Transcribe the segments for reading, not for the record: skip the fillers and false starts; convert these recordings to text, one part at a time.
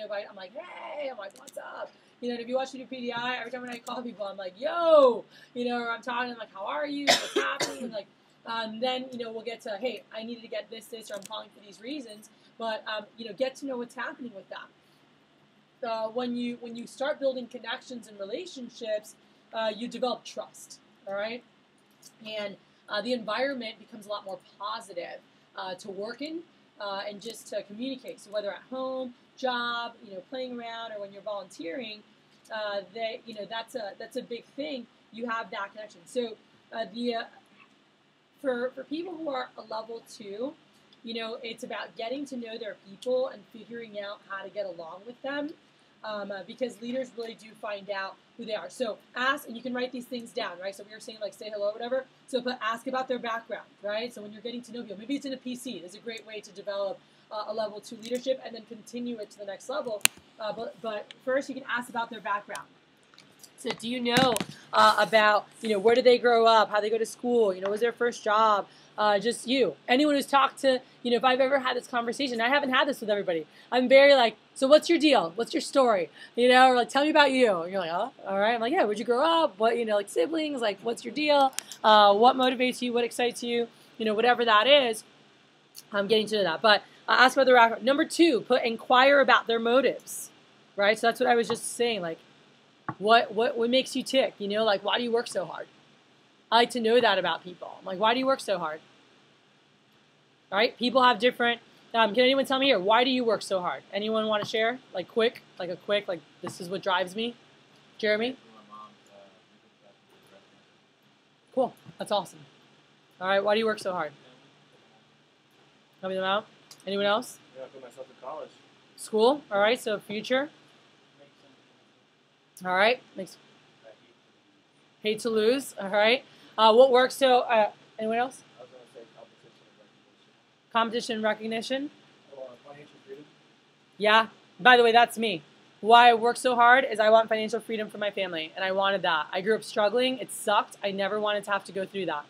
know, I'm like, hey, I'm like, what's up? You know, and if you watch me do PDI, every time when I call people, I'm like, yo, you know, or I'm talking, I'm like, how are you? What's happening? And like, then, you know, we'll get to, hey, I needed to get this, or I'm calling for these reasons. But, you know, get to know what's happening with that. When you start building connections and relationships, you develop trust, all right? And the environment becomes a lot more positive to work in and just to communicate. So whether at home, job, you know, playing around, or when you're volunteering, you know, that's a big thing. You have that connection. So for people who are a level 2, you know, it's about getting to know their people and figuring out how to get along with them. Because leaders really do find out who they are. So ask, and you can write these things down, right? So we were saying like say hello or whatever. So ask about their background, right? So when you're getting to know people, maybe it's in a PC. It's a great way to develop a level 2 leadership and then continue it to the next level. But first you can ask about their background. So do you know about, you know, where did they grow up? How they go to school? You know, was their first job? Just you. Anyone who's talked to, you know, if I've ever had this conversation, I haven't had this with everybody. I'm very like, so what's your deal? What's your story? You know, or like, tell me about you. And you're like, oh, all right. I'm like, yeah, where'd you grow up? What, you know, like siblings, like what's your deal? What motivates you? What excites you? You know, whatever that is, I'm getting to that. But ask about their background. Number 2, inquire about their motives, right? So that's what I was just saying. Like, what makes you tick? You know, like, why do you work so hard? I like to know that about people. I'm like, why do you work so hard? All right, people have different, can anyone tell me here, why do you work so hard? Anyone want to share? Like quick, like this is what drives me? Jeremy? Cool, that's awesome. All right, why do you work so hard? Help me them out. Anyone else? Yeah, I put myself in college. School, all right, so future. All right, hate to lose, all right. What works, so, anyone else? I was going to say competition and recognition. Competition and recognition? Financial freedom. Yeah, by the way, that's me. Why I work so hard is I want financial freedom for my family, and I wanted that. I grew up struggling. It sucked. I never wanted to have to go through that.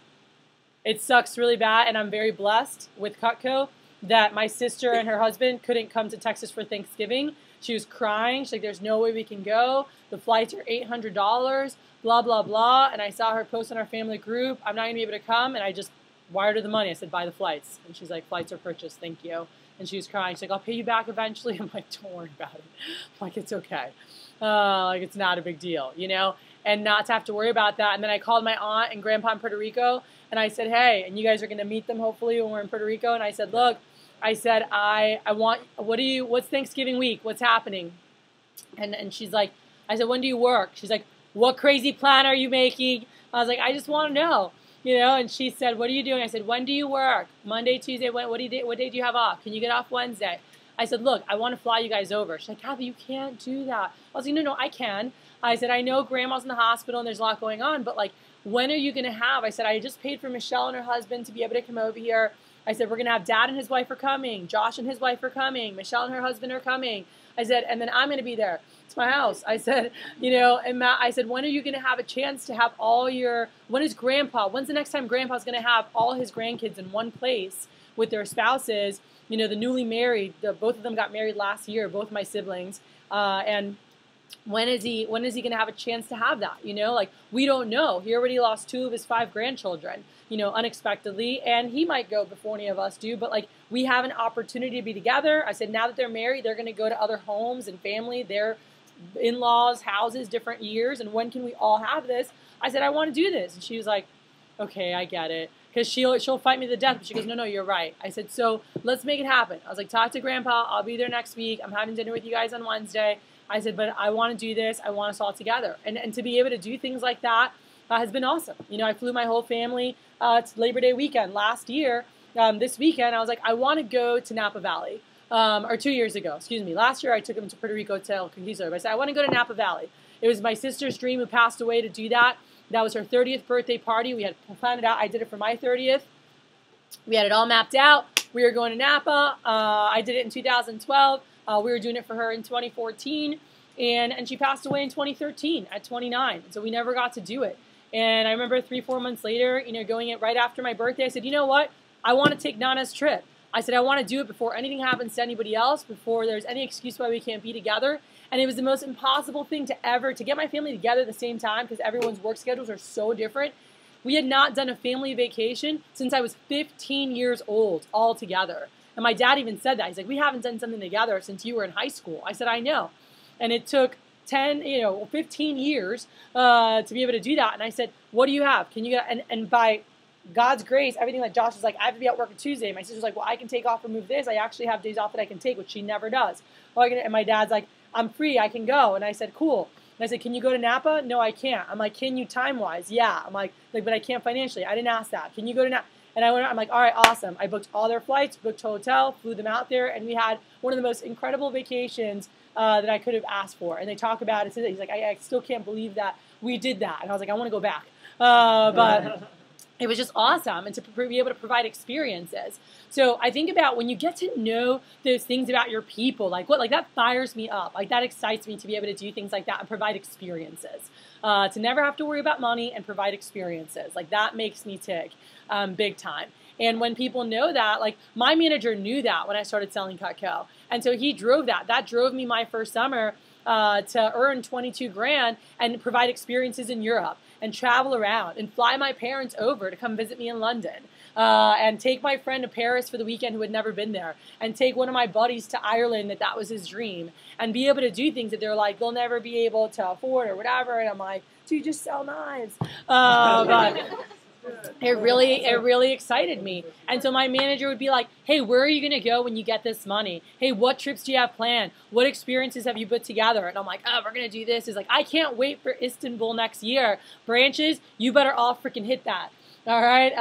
It sucks really bad, and I'm very blessed with Cutco that my sister and her husband couldn't come to Texas for Thanksgiving. She was crying. She's like, there's no way we can go. The flights are $800, blah, blah, blah. And I saw her post on our family group, I'm not going to be able to come. And I just wired her the money. I said, buy the flights. And she's like, flights are purchased. Thank you. And she was crying. She's like, I'll pay you back eventually. I'm like, don't worry about it. I'm like, it's okay. Like, it's not a big deal, you know? And not to have to worry about that. And then I called my aunt and grandpa in Puerto Rico. And I said, hey, and you guys are going to meet them hopefully when we're in Puerto Rico. And I said, look, I said, I want, what's Thanksgiving week? What's happening? And she's like, I said, when do you work? She's like, what crazy plan are you making? I was like, I just want to know, you know? And she said, what are you doing? I said, when do you work? Monday, Tuesday, what day do you have off? Can you get off Wednesday? I said, look, I want to fly you guys over. She's like, Kathy, you can't do that. I was like, no, I can. I said, I know grandma's in the hospital and there's a lot going on, but like, when are you going to have? I said, I just paid for Michelle and her husband to be able to come over here. I said, we're going to have Dad and his wife are coming. Josh and his wife are coming. Michelle and her husband are coming. I said, and then I'm going to be there. It's my house. I said, you know, and Matt, I said, when are you going to have a chance to have when's the next time Grandpa's going to have all his grandkids in one place with their spouses? You know, the newly married, both of them got married last year, both my siblings. And when is he going to have a chance to have that? You know, like, we don't know. He already lost 2 of his 5 grandchildren, you know, unexpectedly, and he might go before any of us do, but like, we have an opportunity to be together. I said, now that they're married, they're going to go to other homes and family, their in-laws, houses, different years, and when can we all have this? I said, I want to do this. And she was like, okay, I get it. Because she'll fight me to the death, but she goes, no, you're right. I said, so let's make it happen. I was like, talk to Grandpa. I'll be there next week. I'm having dinner with you guys on Wednesday. I said, but I want to do this. I want us all together. And to be able to do things like that has been awesome. You know, I flew my whole family to Labor Day weekend last year. This weekend, I was like, I want to go to Napa Valley. Or 2 years ago, excuse me. Last year, I took him to Puerto Rico to El Conquistador. But I said, I want to go to Napa Valley. It was my sister's dream who passed away to do that. That was her 30th birthday party. We had planned it out. I did it for my 30th. We had it all mapped out. We were going to Napa. I did it in 2012. We were doing it for her in 2014. And she passed away in 2013 at 29. So we never got to do it. And I remember 3-4 months later, you know, going it right after my birthday, I said, you know what? I want to take Nana's trip. I said, I want to do it before anything happens to anybody else, before there's any excuse why we can't be together. And it was the most impossible thing to get my family together at the same time because everyone's work schedules are so different. We had not done a family vacation since I was 15 years old all together. And my dad even said that. He's like, we haven't done something together since you were in high school. I said, I know. And it took 15 years to be able to do that. And I said, what do you have? Can you get, and by God's grace, everything that Josh was like, I have to be at work on Tuesday. My sister's like, well, I can take off or move this. I actually have days off that I can take, which she never does. And my dad's like, I'm free. I can go. And I said, cool. And I said, can you go to Napa? No, I can't. I'm like, can you time-wise? Yeah. I'm like, but I can't financially. I didn't ask that. Can you go to Napa? And I'm like, all right, awesome. I booked all their flights, booked a hotel, flew them out there, and we had one of the most incredible vacations that I could have asked for. And they talk about it. He's like, I still can't believe that we did that. And I was like, I want to go back. But it was just awesome, and to be able to provide experiences. So I think about when you get to know those things about your people, like that fires me up. Like that excites me to be able to do things like that and provide experiences. To never have to worry about money and provide experiences. Like that makes me tick big time. And when people know that, like my manager knew that when I started selling Cutco. And so he drove that. That drove me my first summer to earn 22 grand and provide experiences in Europe and travel around and fly my parents over to come visit me in London and take my friend to Paris for the weekend who had never been there and take one of my buddies to Ireland that was his dream and be able to do things that they're like, they'll never be able to afford or whatever. And I'm like, dude, just sell knives. But it really excited me. And so my manager would be like, hey, where are you going to go when you get this money? Hey, what trips do you have planned? What experiences have you put together? And I'm like, oh, we're going to do this. He's like, I can't wait for Istanbul next year. Branches, you better all freaking hit that. All right?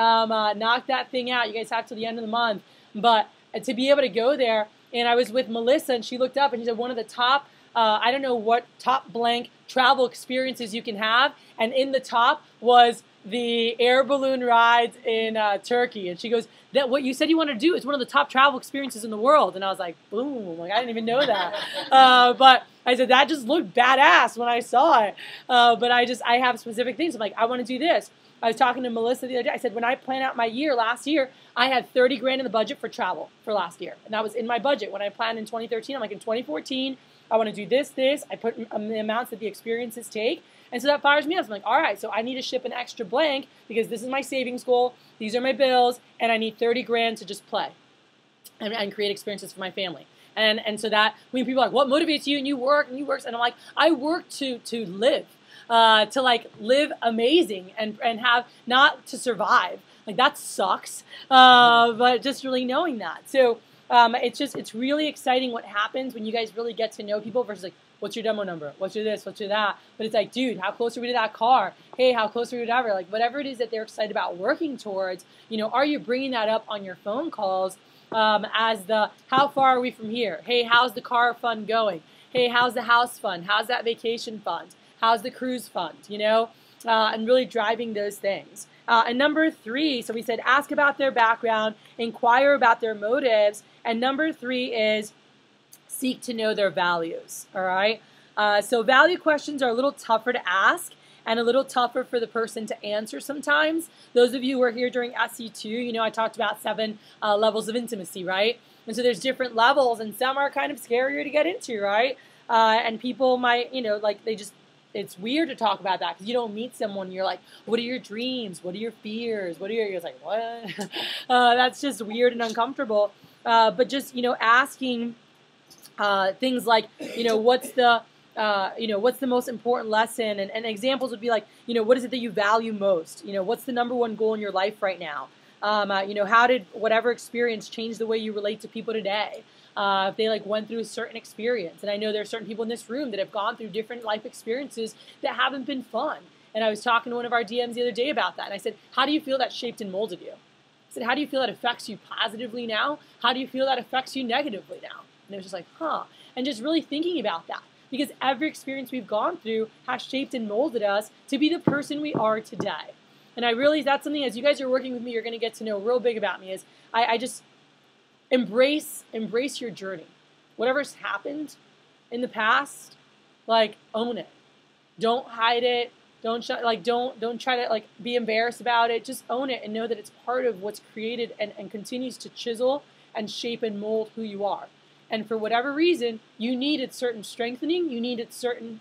Knock that thing out. You guys have till the end of the month. But to be able to go there, and I was with Melissa, and she looked up, and she said, one of the top, I don't know what, top blank travel experiences you can have. And in the top was the air balloon rides in Turkey. And she goes, that what you said you wanted to do is one of the top travel experiences in the world. And I was like, boom, like I didn't even know that. But I said, that just looked badass when I saw it. But I have specific things. I'm like, I want to do this. I was talking to Melissa the other day. I said, when I plan out my year last year, I had 30 grand in the budget for travel for last year. And that was in my budget. When I planned in 2013, I'm like, in 2014, I want to do this. I put the amounts that the experiences take. And so that fires me up. I'm like, all right, so I need to ship an extra blank because this is my savings goal. These are my bills, and I need 30 grand to just play and create experiences for my family. And so that when people are like, what motivates you? And you work. And I'm like, I work to live, to like live amazing and have not to survive. Like that sucks, but just really knowing that. So it's really exciting what happens when you guys really get to know people versus like, what's your demo number? What's your this? What's your that? But it's like, dude, how close are we to that car? Hey, how close are we to whatever? Like, whatever it is that they're excited about working towards, are you bringing that up on your phone calls as how far are we from here? Hey, how's the car fund going? Hey, how's the house fund? How's that vacation fund? How's the cruise fund? And really driving those things. And number 3, so we said ask about their background, inquire about their motives. And number 3 is seek to know their values, all right? So value questions are a little tougher to ask and a little tougher for the person to answer sometimes. Those of you who are here during SC2, I talked about 7 levels of intimacy, right? And so there's different levels, and some are kind of scarier to get into, right? And people might, it's weird to talk about that because you don't meet someone. You're like, what are your dreams? What are your fears? You're like, what? That's just weird and uncomfortable. But just, asking things like, what's the most important lesson? And examples would be like, what is it that you value most? What's the number one goal in your life right now? How did whatever experience change the way you relate to people today? If they went through a certain experience. And I know there are certain people in this room that have gone through different life experiences that haven't been fun. And I was talking to one of our DMs the other day about that. And I said, how do you feel that shaped and molded you? I said, how do you feel that affects you positively now? How do you feel that affects you negatively now? And it was just like, huh. And just really thinking about that. Because every experience we've gone through has shaped and molded us to be the person we are today. And I realize that's something, as you guys are working with me, you're going to get to know real big about me, is I just embrace your journey. Whatever's happened in the past, own it. Don't hide it. Don't try to be embarrassed about it. Just own it and know that it's part of what's created and continues to chisel and shape and mold who you are. And for whatever reason, you needed certain strengthening, you needed certain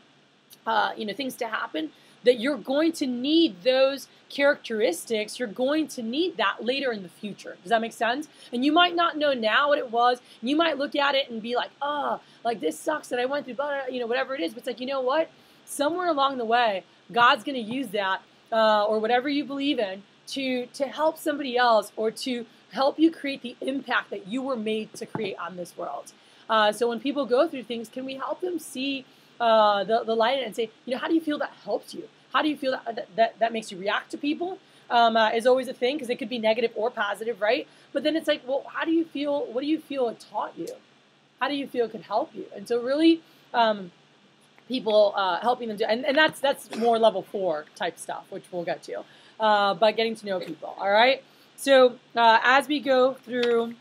things to happen, that you're going to need those characteristics. You're going to need that later in the future. Does that make sense? And you might not know now what it was. You might look at it and be like, oh, like this sucks that I went through, whatever it is. But it's like, you know what? Somewhere along the way, God's going to use that or whatever you believe in to help somebody else or to help you create the impact that you were made to create on this world. So when people go through things, can we help them see the light and say, how do you feel that helps you? How do you feel that makes you react to people? Is always a thing, because it could be negative or positive, right? But then it's like, well, how do you feel? What do you feel it taught you? How do you feel it could help you? And so really, people helping them do, and that's more level 4 type stuff, which we'll get to. But getting to know people, all right? So as we go through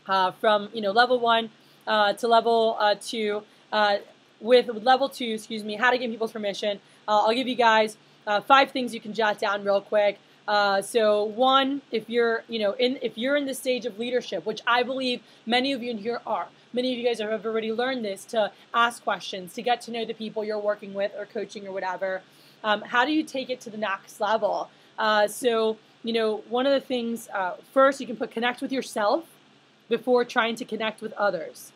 from level 1 to level 2. With level 2, how to get people's permission. I'll give you guys 5 things you can jot down real quick. So 1, if you're in the stage of leadership, which I believe many of you in here are. Many of you guys have already learned this, to ask questions, to get to know the people you're working with or coaching or whatever. How do you take it to the next level? So one of the things, first, you can put connect with yourself before trying to connect with others.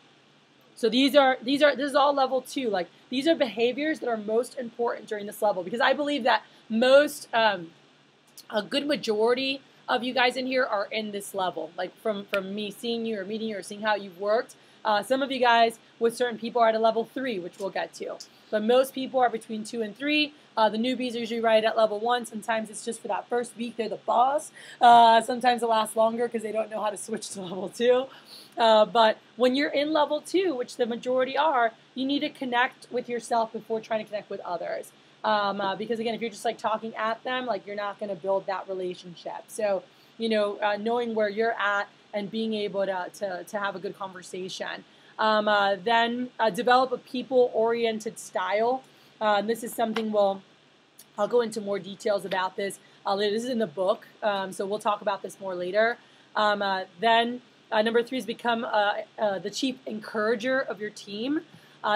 So this is all level 2. Like, these are behaviors that are most important during this level, because I believe that a good majority of you guys in here are in this level. Like from me seeing you or meeting you or seeing how you've worked. Some of you guys with certain people are at a level 3, which we'll get to. But most people are between 2 and 3. The newbies are usually right at level 1. Sometimes it's just for that first week they're the boss. Sometimes it lasts longer because they don't know how to switch to level 2. But when you're in level 2, which the majority are, you need to connect with yourself before trying to connect with others. Because again, if you're just like talking at them, like, you're not going to build that relationship. So, knowing where you're at and being able to have a good conversation. Then develop a people-oriented style. This is something I'll go into more details about this later. This is in the book, so we'll talk about this more later. Then number 3 is become the chief encourager of your team.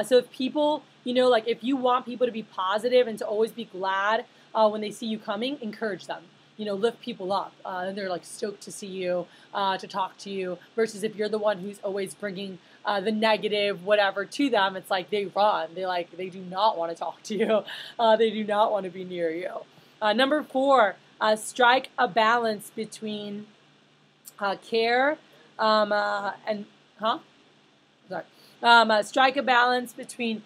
So if people, if you want people to be positive and to always be glad when they see you coming, encourage them. Lift people up. And they're like stoked to see you, to talk to you, versus if you're the one who's always bringing the negative whatever to them, it's like they run. They do not want to talk to you. They do not want to be near you. Number 4, strike a balance between care strike a balance between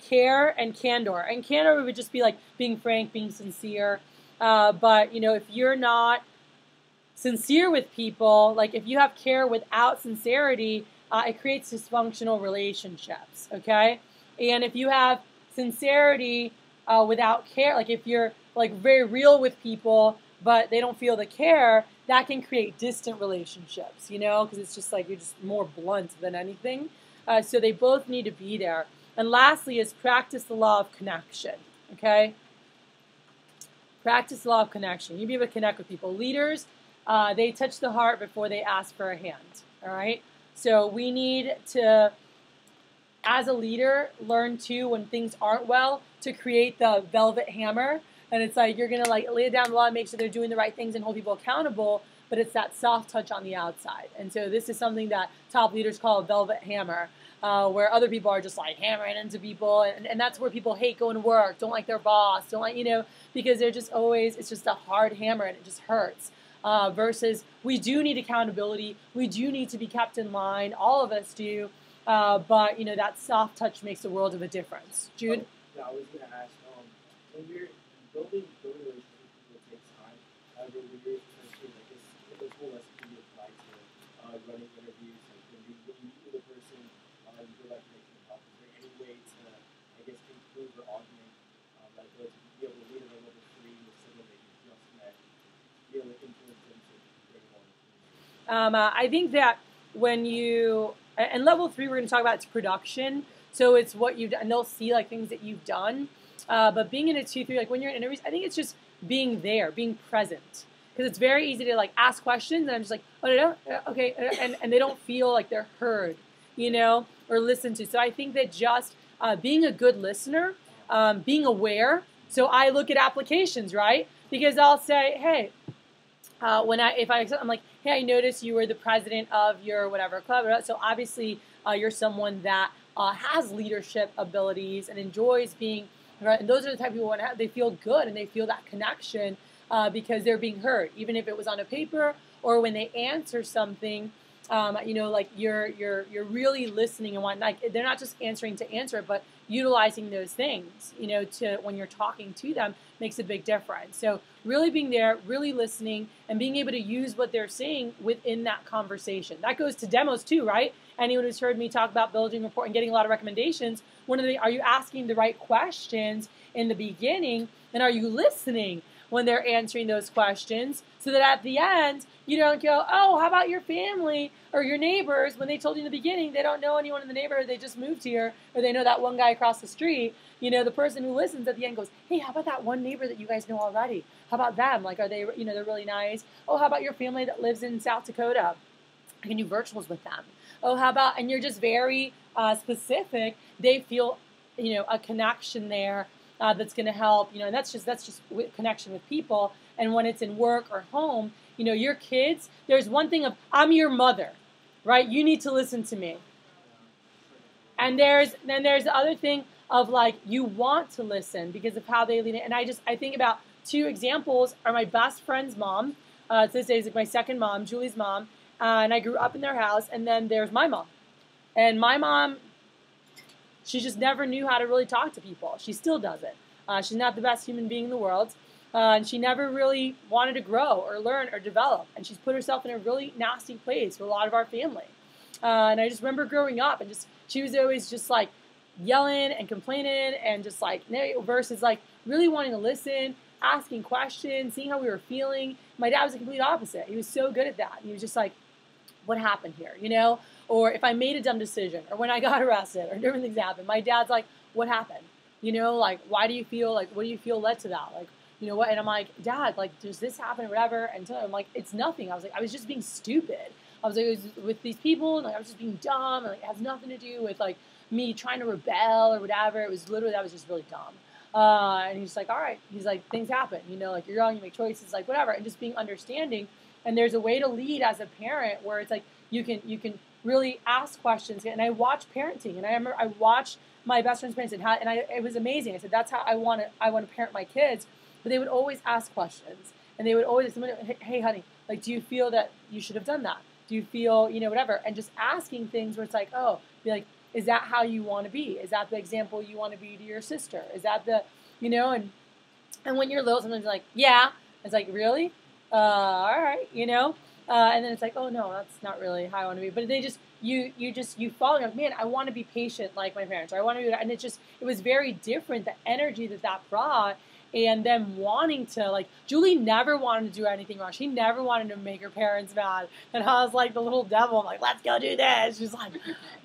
care and candor. And candor would just be like being frank, being sincere. But if you're not sincere with people, like if you have care without sincerity, it creates dysfunctional relationships, okay? And if you have sincerity without care, like if you're like very real with people, but they don't feel the care, that can create distant relationships, because it's just like you're just more blunt than anything. So they both need to be there. And lastly is practice the law of connection, okay? Practice the law of connection. You be able to connect with people. Leaders, they touch the heart before they ask for a hand, all right? So we need to, as a leader, learn too, when things aren't well, to create the velvet hammer. And it's like you're going to like lay down the law and make sure they're doing the right things and hold people accountable, but it's that soft touch on the outside. And so this is something that top leaders call a velvet hammer, where other people are just like hammering into people. And that's where people hate going to work, don't like their boss, don't like, because they're just always, it's just a hard hammer and it just hurts. Versus we do need accountability. We do need to be kept in line. All of us do. But, that soft touch makes a world of a difference. Jude? Yeah, I was going to ask, when you're building relationships, it takes time. However, when you're essentially, this whole lesson can be applied to running interviews. Like when you meet with a person, you build that connection. Is there any way to, improve or augment that ability to be able to lead at a level 3 with someone that you just met, be able to influence them to bring on? I think that when you, and level 3 we're going to talk about, it's production. So it's what you've done, and they'll see like things that you've done. But being in a 2-3, like when you're in interviews, I think it's just being there, being present. because it's very easy to like ask questions, and I'm just like, oh no, okay, and they don't feel like they're heard, or listened to. So I think that just being a good listener, being aware. So I look at applications, right? Because I'll say, hey, I'm like, hey, I noticed you were the president of your whatever club. So obviously you're someone that has leadership abilities and enjoys being, right? And those are the type of people who they feel good and they feel that connection because they're being heard, even if it was on a paper or when they answer something. Like you're really listening and like they're not just answering to answer, but utilizing those things, to when you're talking to them makes a big difference. So really being there, really listening, and being able to use what they're saying within that conversation. That goes to demos too, right? Anyone who's heard me talk about building rapport and getting a lot of recommendations, are you asking the right questions in the beginning, and are you listening when they're answering those questions, so that at the end, you don't go, oh, how about your family or your neighbors? When they told you in the beginning, they don't know anyone in the neighborhood, they just moved here, or they know that one guy across the street. The person who listens at the end goes, hey, how about that one neighbor that you guys know already? How about them? Like, are they, they're really nice. Oh, how about your family that lives in South Dakota? I can do virtuals with them. Oh, how about, and you're just very specific. They feel, a connection there that's going to help, and that's just connection with people. And when it's in work or home, your kids, there's one thing of, I'm your mother, right? You need to listen to me. And there's the other thing of like, you want to listen because of how they lead it. And I think about two examples are my best friend's mom. To this day is like my second mom, Julie's mom. And I grew up in their house. And then there's my mom. And my mom, she just never knew how to really talk to people. She still doesn't. She's not the best human being in the world. And she never really wanted to grow or learn or develop. And she's put herself in a really nasty place for a lot of our family. And I just remember growing up and she was always just like yelling and complaining and just like, versus like really wanting to listen, asking questions, seeing how we were feeling. My dad was the complete opposite. He was so good at that. He was just like, what happened here, Or if I made a dumb decision or when I got arrested or different things happened, my dad's like, what happened? Like, why do you feel like, what do you feel led to that? Like, what? And I'm like, Dad, like, does this happen or whatever? And so I'm like, it's nothing. I was like, I was just being stupid. I was like, it was with these people, and like, I was just being dumb, and like, it has nothing to do with like me trying to rebel or whatever. It was literally, I was just really dumb. And he's like, all right. He's like, things happen, like you're young, you make choices, like whatever, and just being understanding. And there's a way to lead as a parent where it's like you can really ask questions. And I watch parenting, and I remember I watched my best friend's parents, and it was amazing. I said, that's how I want to parent my kids. But they would always ask questions, and they would always, hey, honey, like, do you feel that you should have done that? Do you feel, whatever? And just asking things where it's like, oh, be like, is that how you want to be? Is that the example you want to be to your sister? Is that the, and when you're little, sometimes you're like, yeah. It's like, really? All right, and then it's like, oh no, that's not really how I want to be. But they just, you follow, like, man, I want to be patient like my parents, or I want to do that. And it was very different, the energy that brought. And them wanting to, like, Julie never wanted to do anything wrong. She never wanted to make her parents mad. And I was like the little devil. I'm like, let's go do this. She's like,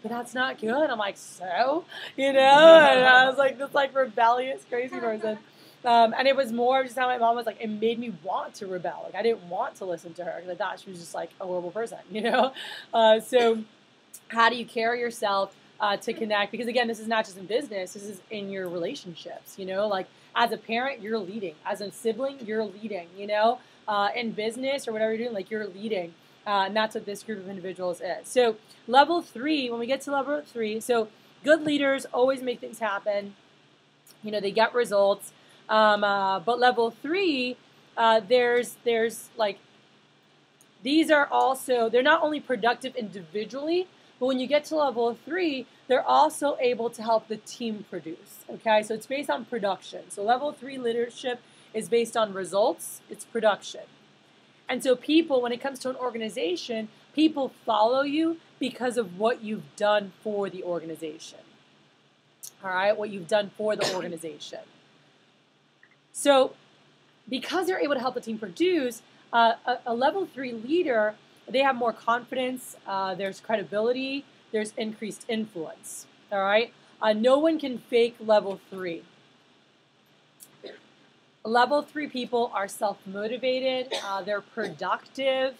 but that's not good. I'm like, so? And I was like this, like, rebellious, crazy person. And it was more just how my mom was like, it made me want to rebel. Like, I didn't want to listen to her because I thought she was just, like, a horrible person, So how do you carry yourself to connect? Because, again, this is not just in business. This is in your relationships, like, as a parent, you're leading. As a sibling, you're leading, in business or whatever you're doing, like, you're leading. And that's what this group of individuals is. So level 3, when we get to level 3, so good leaders always make things happen. They get results. But level 3, there's like, these are also, they're not only productive individually, but when you get to level 3, they're also able to help the team produce, okay? So it's based on production. So level 3 leadership is based on results, it's production. And so people, when it comes to an organization, people follow you because of what you've done for the organization, all right? What you've done for the organization. So because they're able to help the team produce, a level 3 leader, they have more confidence, there's credibility, there's increased influence, all right? No one can fake level 3. Level 3 people are self-motivated. They're productive.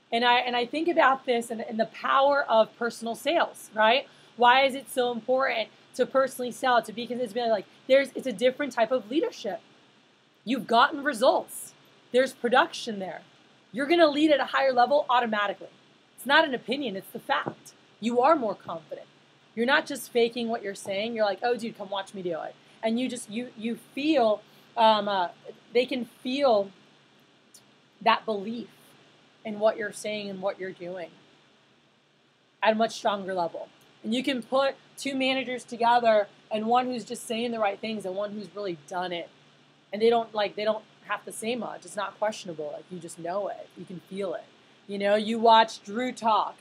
And I think about this and the power of personal sales, right? Why is it so important to personally sell? Because it's been like it's a different type of leadership. You've gotten results. There's production there. You're going to lead at a higher level automatically. It's not an opinion, it's the fact. You are more confident. You're not just faking what you're saying. You're like, oh, dude, come watch me do it. And you feel, they can feel that belief in what you're saying and what you're doing at a much stronger level. And you can put two managers together and one who's just saying the right things and one who's really done it. And they don't have to say much. It's not questionable. Like, you just know it. You can feel it. You know, you watch Drew talk,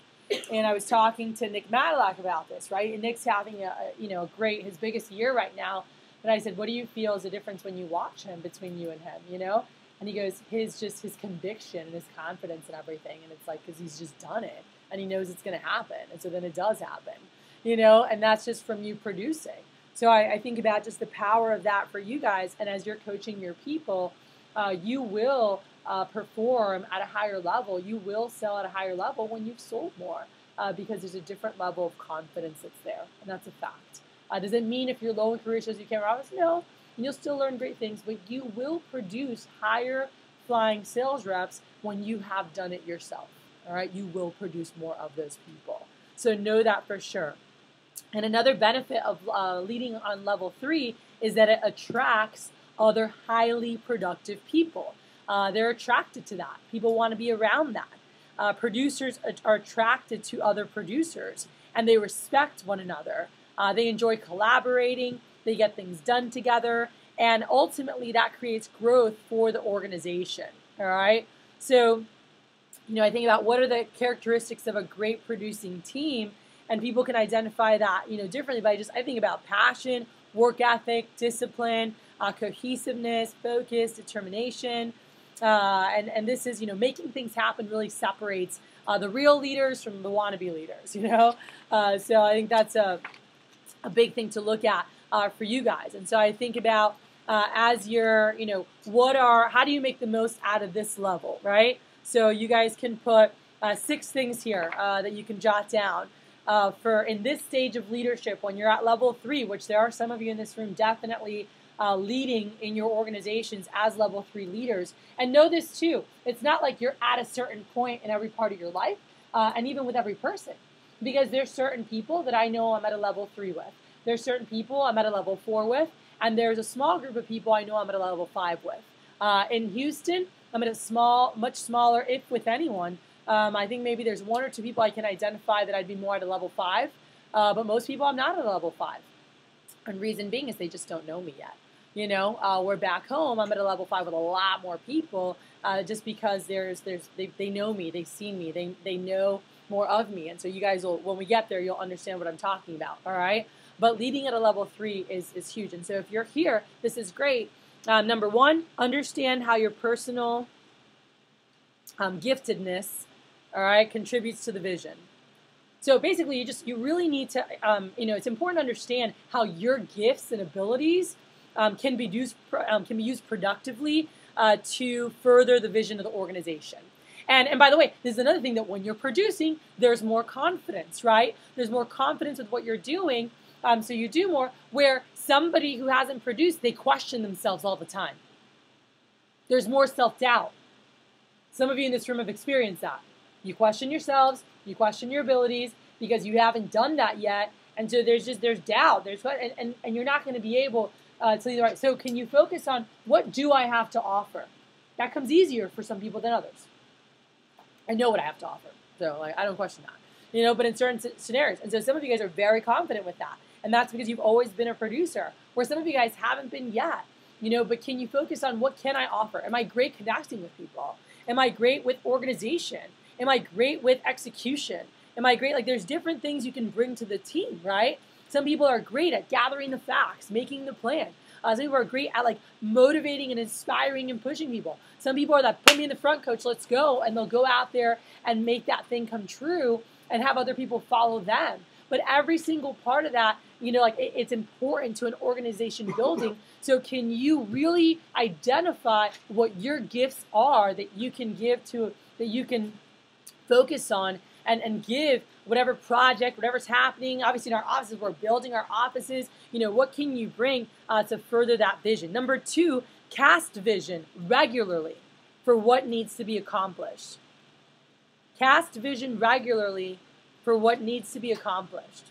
and I was talking to Nick Matlack about this, right? And Nick's having his biggest year right now. But I said, what do you feel is the difference when you watch him between you and him, you know? And he goes, his conviction and his confidence and everything. And it's like, because he's just done it and he knows it's going to happen. And so then it does happen, you know, and that's just from you producing. So I think about just the power of that for you guys. And as you're coaching your people, you will perform at a higher level. You will sell at a higher level when you've sold more because there's a different level of confidence that's there. And that's a fact. Does it mean if you're low in career shows you can't rise? No. And you'll still learn great things, but you will produce higher flying sales reps when you have done it yourself. All right, you will produce more of those people. So know that for sure. And another benefit of leading on level 3 is that it attracts other highly productive people. They're attracted to that. People want to be around that. Producers are attracted to other producers, and they respect one another. They enjoy collaborating. They get things done together, and ultimately that creates growth for the organization. All right. So, you know, I think about what are the characteristics of a great producing team, and people can identify that, you know, differently. But I think about passion, work ethic, discipline, cohesiveness, focus, determination, and this is, you know, making things happen really separates the real leaders from the wannabe leaders. You know, so I think that's a big thing to look at for you guys. And so I think about as you're, you know, how do you make the most out of this level, right? So you guys can put 6 things here that you can jot down for in this stage of leadership when you're at level 3, which there are some of you in this room definitely leading in your organizations as level 3 leaders. And know this too, it's not like you're at a certain point in every part of your life, and even with every person, because there's certain people that I know I'm at a level 3 with. There's certain people I'm at a level 4 with, and there's a small group of people I know I'm at a level 5 with. In Houston, I'm at a much smaller, if with anyone. I think maybe there's 1 or 2 people I can identify that I'd be more at a level 5, but most people I'm not at a level 5. And reason being is they just don't know me yet. You know, we're back home, I'm at a level 5 with a lot more people, just because they know me, they've seen me, they know more of me. And so you guys will, when we get there, you'll understand what I'm talking about, all right? But leading at a level 3 is huge. And so if you're here, this is great. Number 1, understand how your personal giftedness, all right, contributes to the vision. So basically, you really need to, you know, it's important to understand how your gifts and abilities can be used productively to further the vision of the organization. And by the way, this is another thing that when you're producing, there's more confidence, right? There's more confidence with what you're doing. So you do more, where somebody who hasn't produced, they question themselves all the time. There's more self-doubt. Some of you in this room have experienced that. You question yourselves, you question your abilities because you haven't done that yet. And so there's doubt. And you're not going to be able to lead the right. So can you focus on what do I have to offer? That comes easier for some people than others. I know what I have to offer. So I don't question that. You know, but in certain scenarios. And so some of you guys are very confident with that. And that's because you've always been a producer, where some of you guys haven't been yet. You know, but can you focus on what can I offer? Am I great connecting with people? Am I great with organization? Am I great with execution? Am I great? Like, there's different things you can bring to the team, right? Some people are great at gathering the facts, making the plan. Some people are great at, like, motivating and inspiring and pushing people. Some people are that, put me in the front, coach, let's go. And they'll go out there and make that thing come true and have other people follow them. but every single part of that, like it's important to an organization building. So can you really identify what your gifts are that you can give to, that you can focus on and give whatever project, whatever's happening. Obviously in our offices, we're building our offices. What can you bring to further that vision? Number 2, cast vision regularly for what needs to be accomplished. Cast vision regularly for what needs to be accomplished.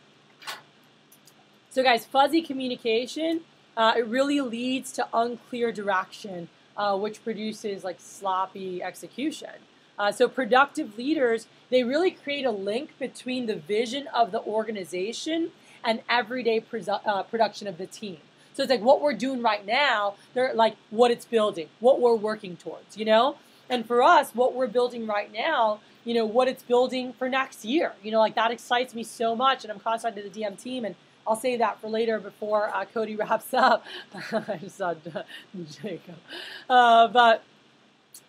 So guys, fuzzy communication, it really leads to unclear direction, which produces like sloppy execution. So productive leaders, they really create a link between the vision of the organization and everyday production of the team. So it's like what we're doing right now, they're like what it's building, what we're working towards, And for us, what we're building right now, what it's building for next year. Like that excites me so much, and I'm contacting the DM team, and I'll say that for later before Cody wraps up. I just saw Jacob.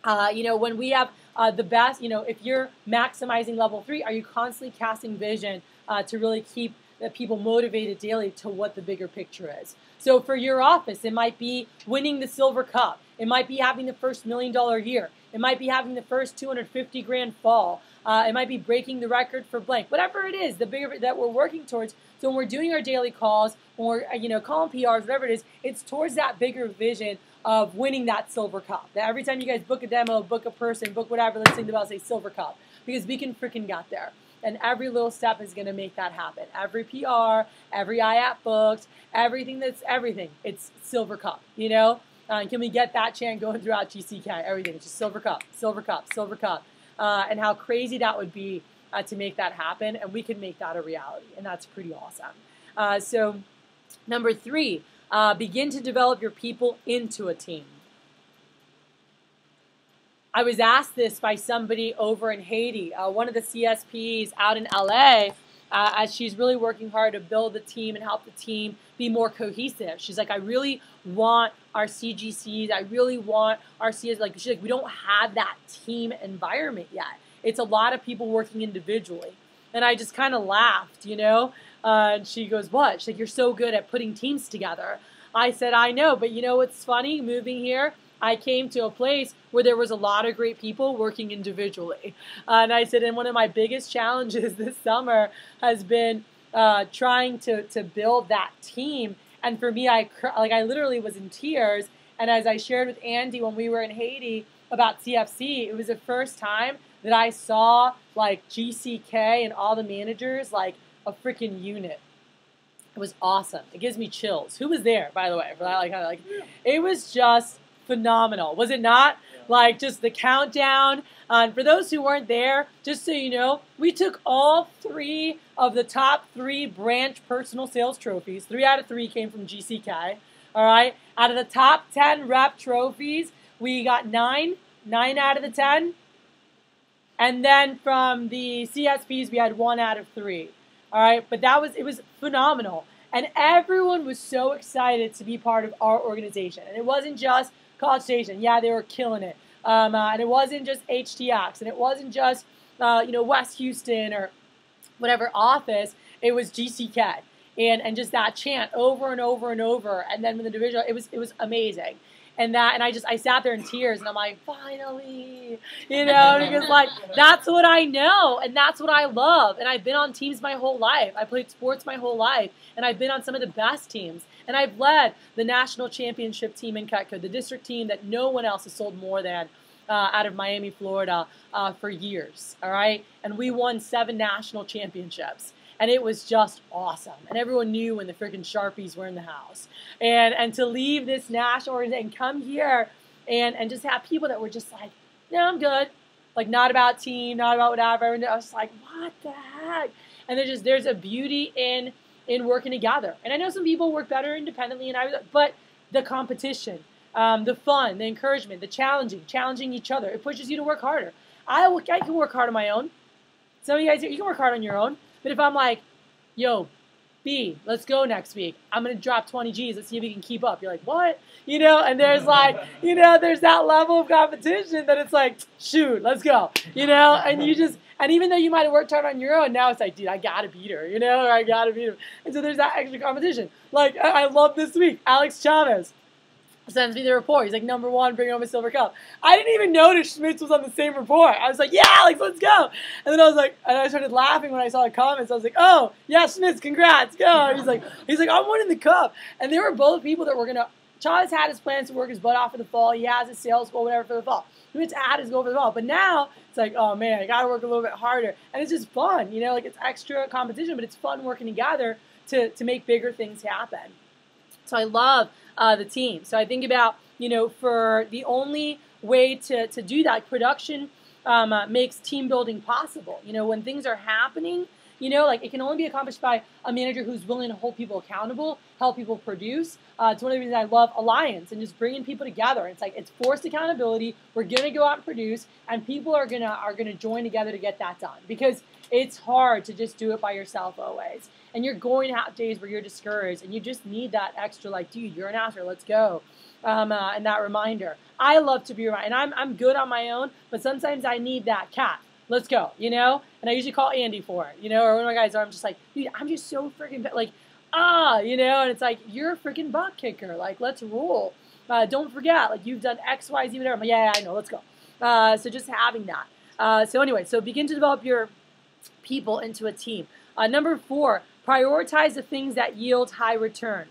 When we have the best, if you're maximizing level 3, are you constantly casting vision to really keep the people motivated daily to what the bigger picture is? So for your office, it might be winning the silver cup. It might be having the first $1 million year. It might be having the first 250 grand fall. It might be breaking the record for blank. Whatever it is, the bigger that we're working towards. So when we're doing our daily calls, when we're calling PRs, whatever it is, it's towards that bigger vision of winning that silver cup. That every time you guys book a demo, book a person, book whatever, let's think about say silver cup, because we can freaking get there. And every little step is going to make that happen. Every PR, every IAP booked, everything, it's silver cup, Can we get that chant going throughout GCK? Everything, it's just silver cup, silver cup, silver cup. And how crazy that would be to make that happen. And we can make that a reality. And that's pretty awesome. So number 3, begin to develop your people into a team. I was asked this by somebody over in Haiti, one of the CSPs out in LA, as she's really working hard to build the team and help the team be more cohesive. She's like, I really want our CGCs, I really want our CS, she's like, we don't have that team environment yet. It's a lot of people working individually. And I just kind of laughed, and she goes, what? She's like, you're so good at putting teams together. I said, I know, but what's funny? Moving here, I came to a place where there was a lot of great people working individually. And I said, and one of my biggest challenges this summer has been trying to build that team. And for me, I literally was in tears. And as I shared with Andy when we were in Haiti about CFC, it was the first time that I saw GCK and all the managers like a freaking unit. It was awesome. It gives me chills. Who was there, by the way? For that, it was just phenomenal. Was it not? Just the countdown. And for those who weren't there, just so you know, we took all 3 of the top 3 branch personal sales trophies. 3 out of 3 came from GCK. All right. Out of the top 10 rep trophies, we got 9 out of the 10. And then from the CSPs, we had 1 out of 3. All right. But it was phenomenal. And everyone was so excited to be part of our organization. And it wasn't just College Station. Yeah, they were killing it. And it wasn't just HTX. And it wasn't just, West Houston or whatever office. It was GCK. And just that chant over and over and over. And then when the division, it was amazing. And I sat there in tears, and I'm like, finally, because that's what I know, and that's what I love. And I've been on teams my whole life. I played sports my whole life, and I've been on some of the best teams. And I've led the national championship team in Cutco, the district team that no one else has sold more than out of Miami, Florida, for years. All right, and we won 7 national championships. And it was just awesome. And everyone knew when the freaking Sharpies were in the house. And to leave this national organization and come here and just have people that were just like, no, I'm good. Not about team, not about whatever. And I was like, what the heck? And there's a beauty in working together. And I know some people work better independently, but the competition, the fun, the encouragement, the challenging each other, it pushes you to work harder. I can work hard on my own. Some of you guys, you can work hard on your own. But if I'm like, yo, B, let's go next week. I'm going to drop 20 G's. Let's see if we can keep up. You're like, what? You know, and there's like, you know, there's that level of competition that it's like, shoot, let's go. You know, and you just, and even though you might have worked hard on your own, now it's like, dude, I got to beat her, you know, or I got to beat her. And so there's that extra competition. Like, I love this week. Alex Chavez sends me the report. He's like, number 1, bring home a silver cup. I didn't even notice Schmitz was on the same report. I was like, yeah, Alex, let's go. And then I was like, and I started laughing when I saw the comments. I was like, oh, yeah, Schmitz, congrats, go. And he's like, I'm winning the cup. And they were both people that were going to, Chavez had his plans to work his butt off for the fall. He has his sales goal, whatever, for the fall. Schmitz had his goal for the fall. But now it's like, oh, man, I got to work a little bit harder. And it's just fun, you know, like it's extra competition, but it's fun working together to make bigger things happen. So I love the team. So I think about, you know, for the only way to do that, production makes team building possible. You know, when things are happening, you know, like it can only be accomplished by a manager who's willing to hold people accountable, help people produce. It's one of the reasons I love Alliance and just bringing people together. It's like it's forced accountability. We're gonna go out and produce, and people are gonna join together to get that done because it's hard to just do it by yourself always. And you're going to have days where you're discouraged, and you just need that extra, like, dude, you're an asshole, let's go. And that reminder. I love to be reminded, and I'm good on my own, but sometimes I need that cat. Let's go, you know? And I usually call Andy for it, you know? Or one of my guys, I'm just like, dude, I'm just so freaking, like, you know? And it's like, you're a freaking butt kicker. Like, let's roll. Don't forget, like, you've done X, Y, Z, whatever. I'm like, yeah, I know, let's go. So just having that. So anyway, so begin to develop your people into a team. Number 4, prioritize the things that yield high return.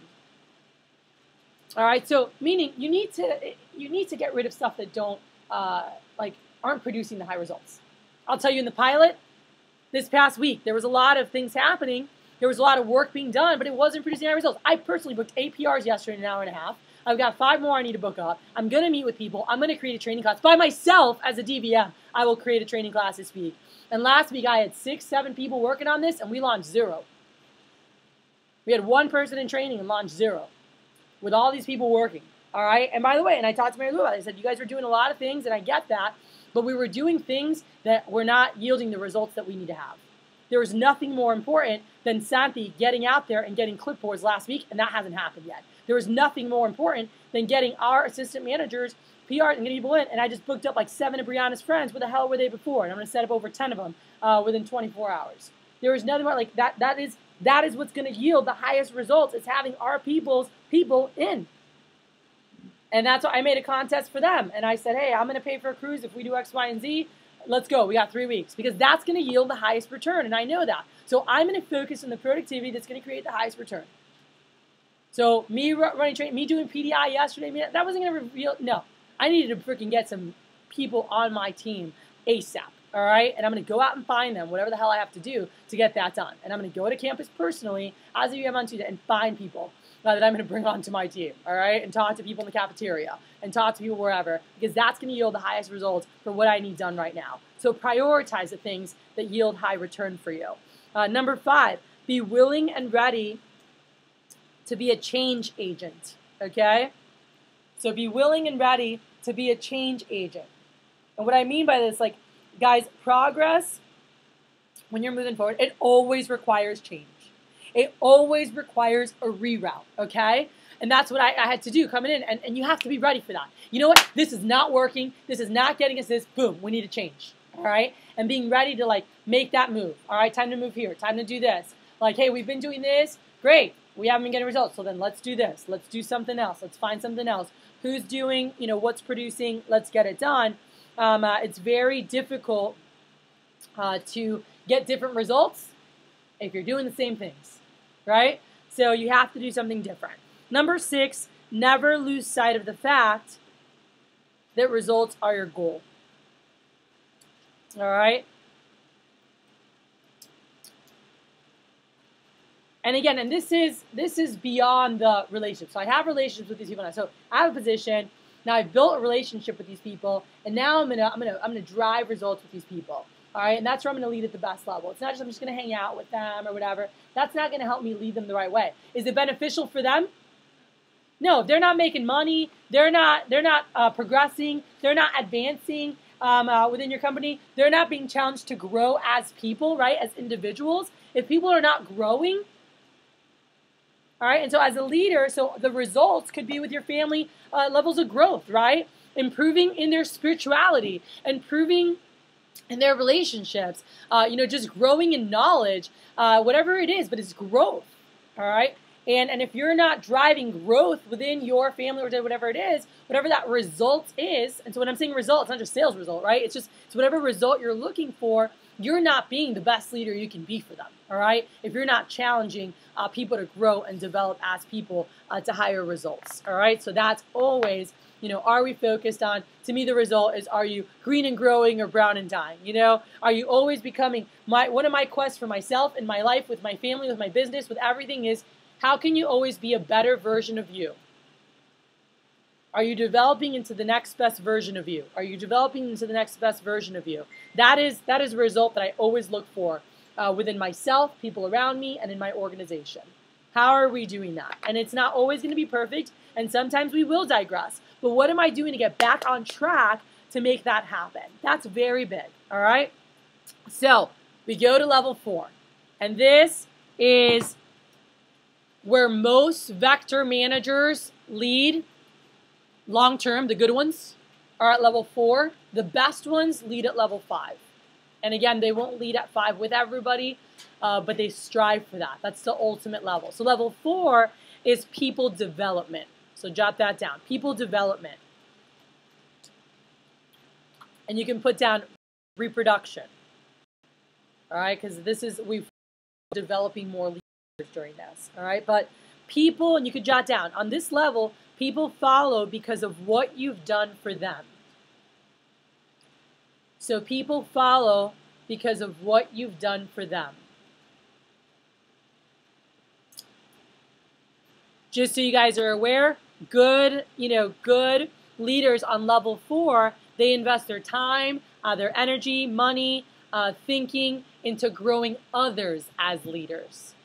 All right, so meaning you need to get rid of stuff that don't aren't producing the high results. I'll tell you, in the pilot this past week, there was a lot of things happening. There was a lot of work being done, but it wasn't producing high results. I personally booked 8 PRs yesterday in an hour and a half. I've got 5 more I need to book up. I'm going to meet with people. I'm going to create a training class. By myself as a DVM, I will create a training class this week. And last week, I had 6, 7 people working on this, and we launched 0. We had 1 person in training and launched 0 with all these people working. All right? And by the way, and I talked to Mary Lou about it. I said, you guys were doing a lot of things, and I get that, but we were doing things that were not yielding the results that we need to have. There was nothing more important than Santi getting out there and getting clipboards last week, and that hasn't happened yet. There was nothing more important than getting our assistant managers, PR, and getting people in, and I just booked up like 7 of Brianna's friends. Where the hell were they before? And I'm going to set up over 10 of them within 24 hours. There was nothing more like that. That is what's going to yield the highest results. It's having our people in. And that's why I made a contest for them. And I said, hey, I'm going to pay for a cruise if we do X, Y, and Z. Let's go. We got 3 weeks. Because that's going to yield the highest return. And I know that. So I'm going to focus on the productivity that's going to create the highest return. So me running training, me doing PDI yesterday, that wasn't going to reveal. No. I needed to freaking get some people on my team ASAP. All right? And I'm going to go out and find them, whatever the hell I have to do to get that done. And I'm going to go to campus personally, as a UM on Tuesday, and find people that I'm going to bring onto my team, all right? And talk to people in the cafeteria and talk to people wherever, because that's going to yield the highest results for what I need done right now. So prioritize the things that yield high return for you. Number 5, be willing and ready to be a change agent, okay? So be willing and ready to be a change agent. And what I mean by this, like, guys, progress, when you're moving forward, it always requires change. It always requires a reroute, okay? And that's what I had to do coming in, and you have to be ready for that. You know what? This is not working. This is not getting us this. Boom, we need to change, all right? And being ready to, like, make that move, all right? Time to move here. Time to do this. Like, hey, we've been doing this. Great. We haven't been getting results, so then let's do this. Let's do something else. Let's find something else. Who's doing, you know, what's producing? Let's get it done. It's very difficult to get different results if you're doing the same things, right? So you have to do something different. Number 6, never lose sight of the fact that results are your goal. All right? And again, and this is beyond the relationship. So I have relationships with these people now. So I have a position. Now I've built a relationship with these people, and now I'm gonna drive results with these people. All right, and that's where I'm gonna lead at the best level. It's not just I'm just gonna hang out with them or whatever. That's not gonna help me lead them the right way. Is it beneficial for them? No, they're not making money. They're not progressing. They're not advancing within your company. They're not being challenged to grow as people, right? As individuals. If people are not growing, All right, and so as a leader, so the results could be with your family levels of growth, right? Improving in their spirituality, improving in their relationships, just growing in knowledge, whatever it is, but it's growth, all right? And if you're not driving growth within your family or whatever it is, whatever that result is, and so when I'm saying result, it's not just sales result, right? It's whatever result you're looking for, you're not being the best leader you can be for them, all right? If you're not challenging people to grow and develop as people to higher results, all right? So that's always, are we focused on, to me the result is, are you green and growing or brown and dying? Are you always becoming, one of my quests for myself in my life, with my family, with my business, with everything is, how can you always be a better version of you? Are you developing into the next best version of you? Are you developing into the next best version of you? That is a result that I always look for within myself, people around me, and in my organization. How are we doing that? And it's not always going to be perfect, and sometimes we will digress. But what am I doing to get back on track to make that happen? That's very big, all right? So we go to level 4, and this is where most vector managers lead long-term. The good ones are at level 4. The best ones lead at level 5. And again, they won't lead at 5 with everybody, but they strive for that. That's the ultimate level. So level 4 is people development. So jot that down, people development. And you can put down reproduction. All right, because we're developing more leaders during this. All right, but people, and you can jot down, on this level, people follow because of what you've done for them. So people follow because of what you've done for them. Just so you guys are aware, good leaders on level 4, they invest their time, their energy, money, thinking into growing others as leaders.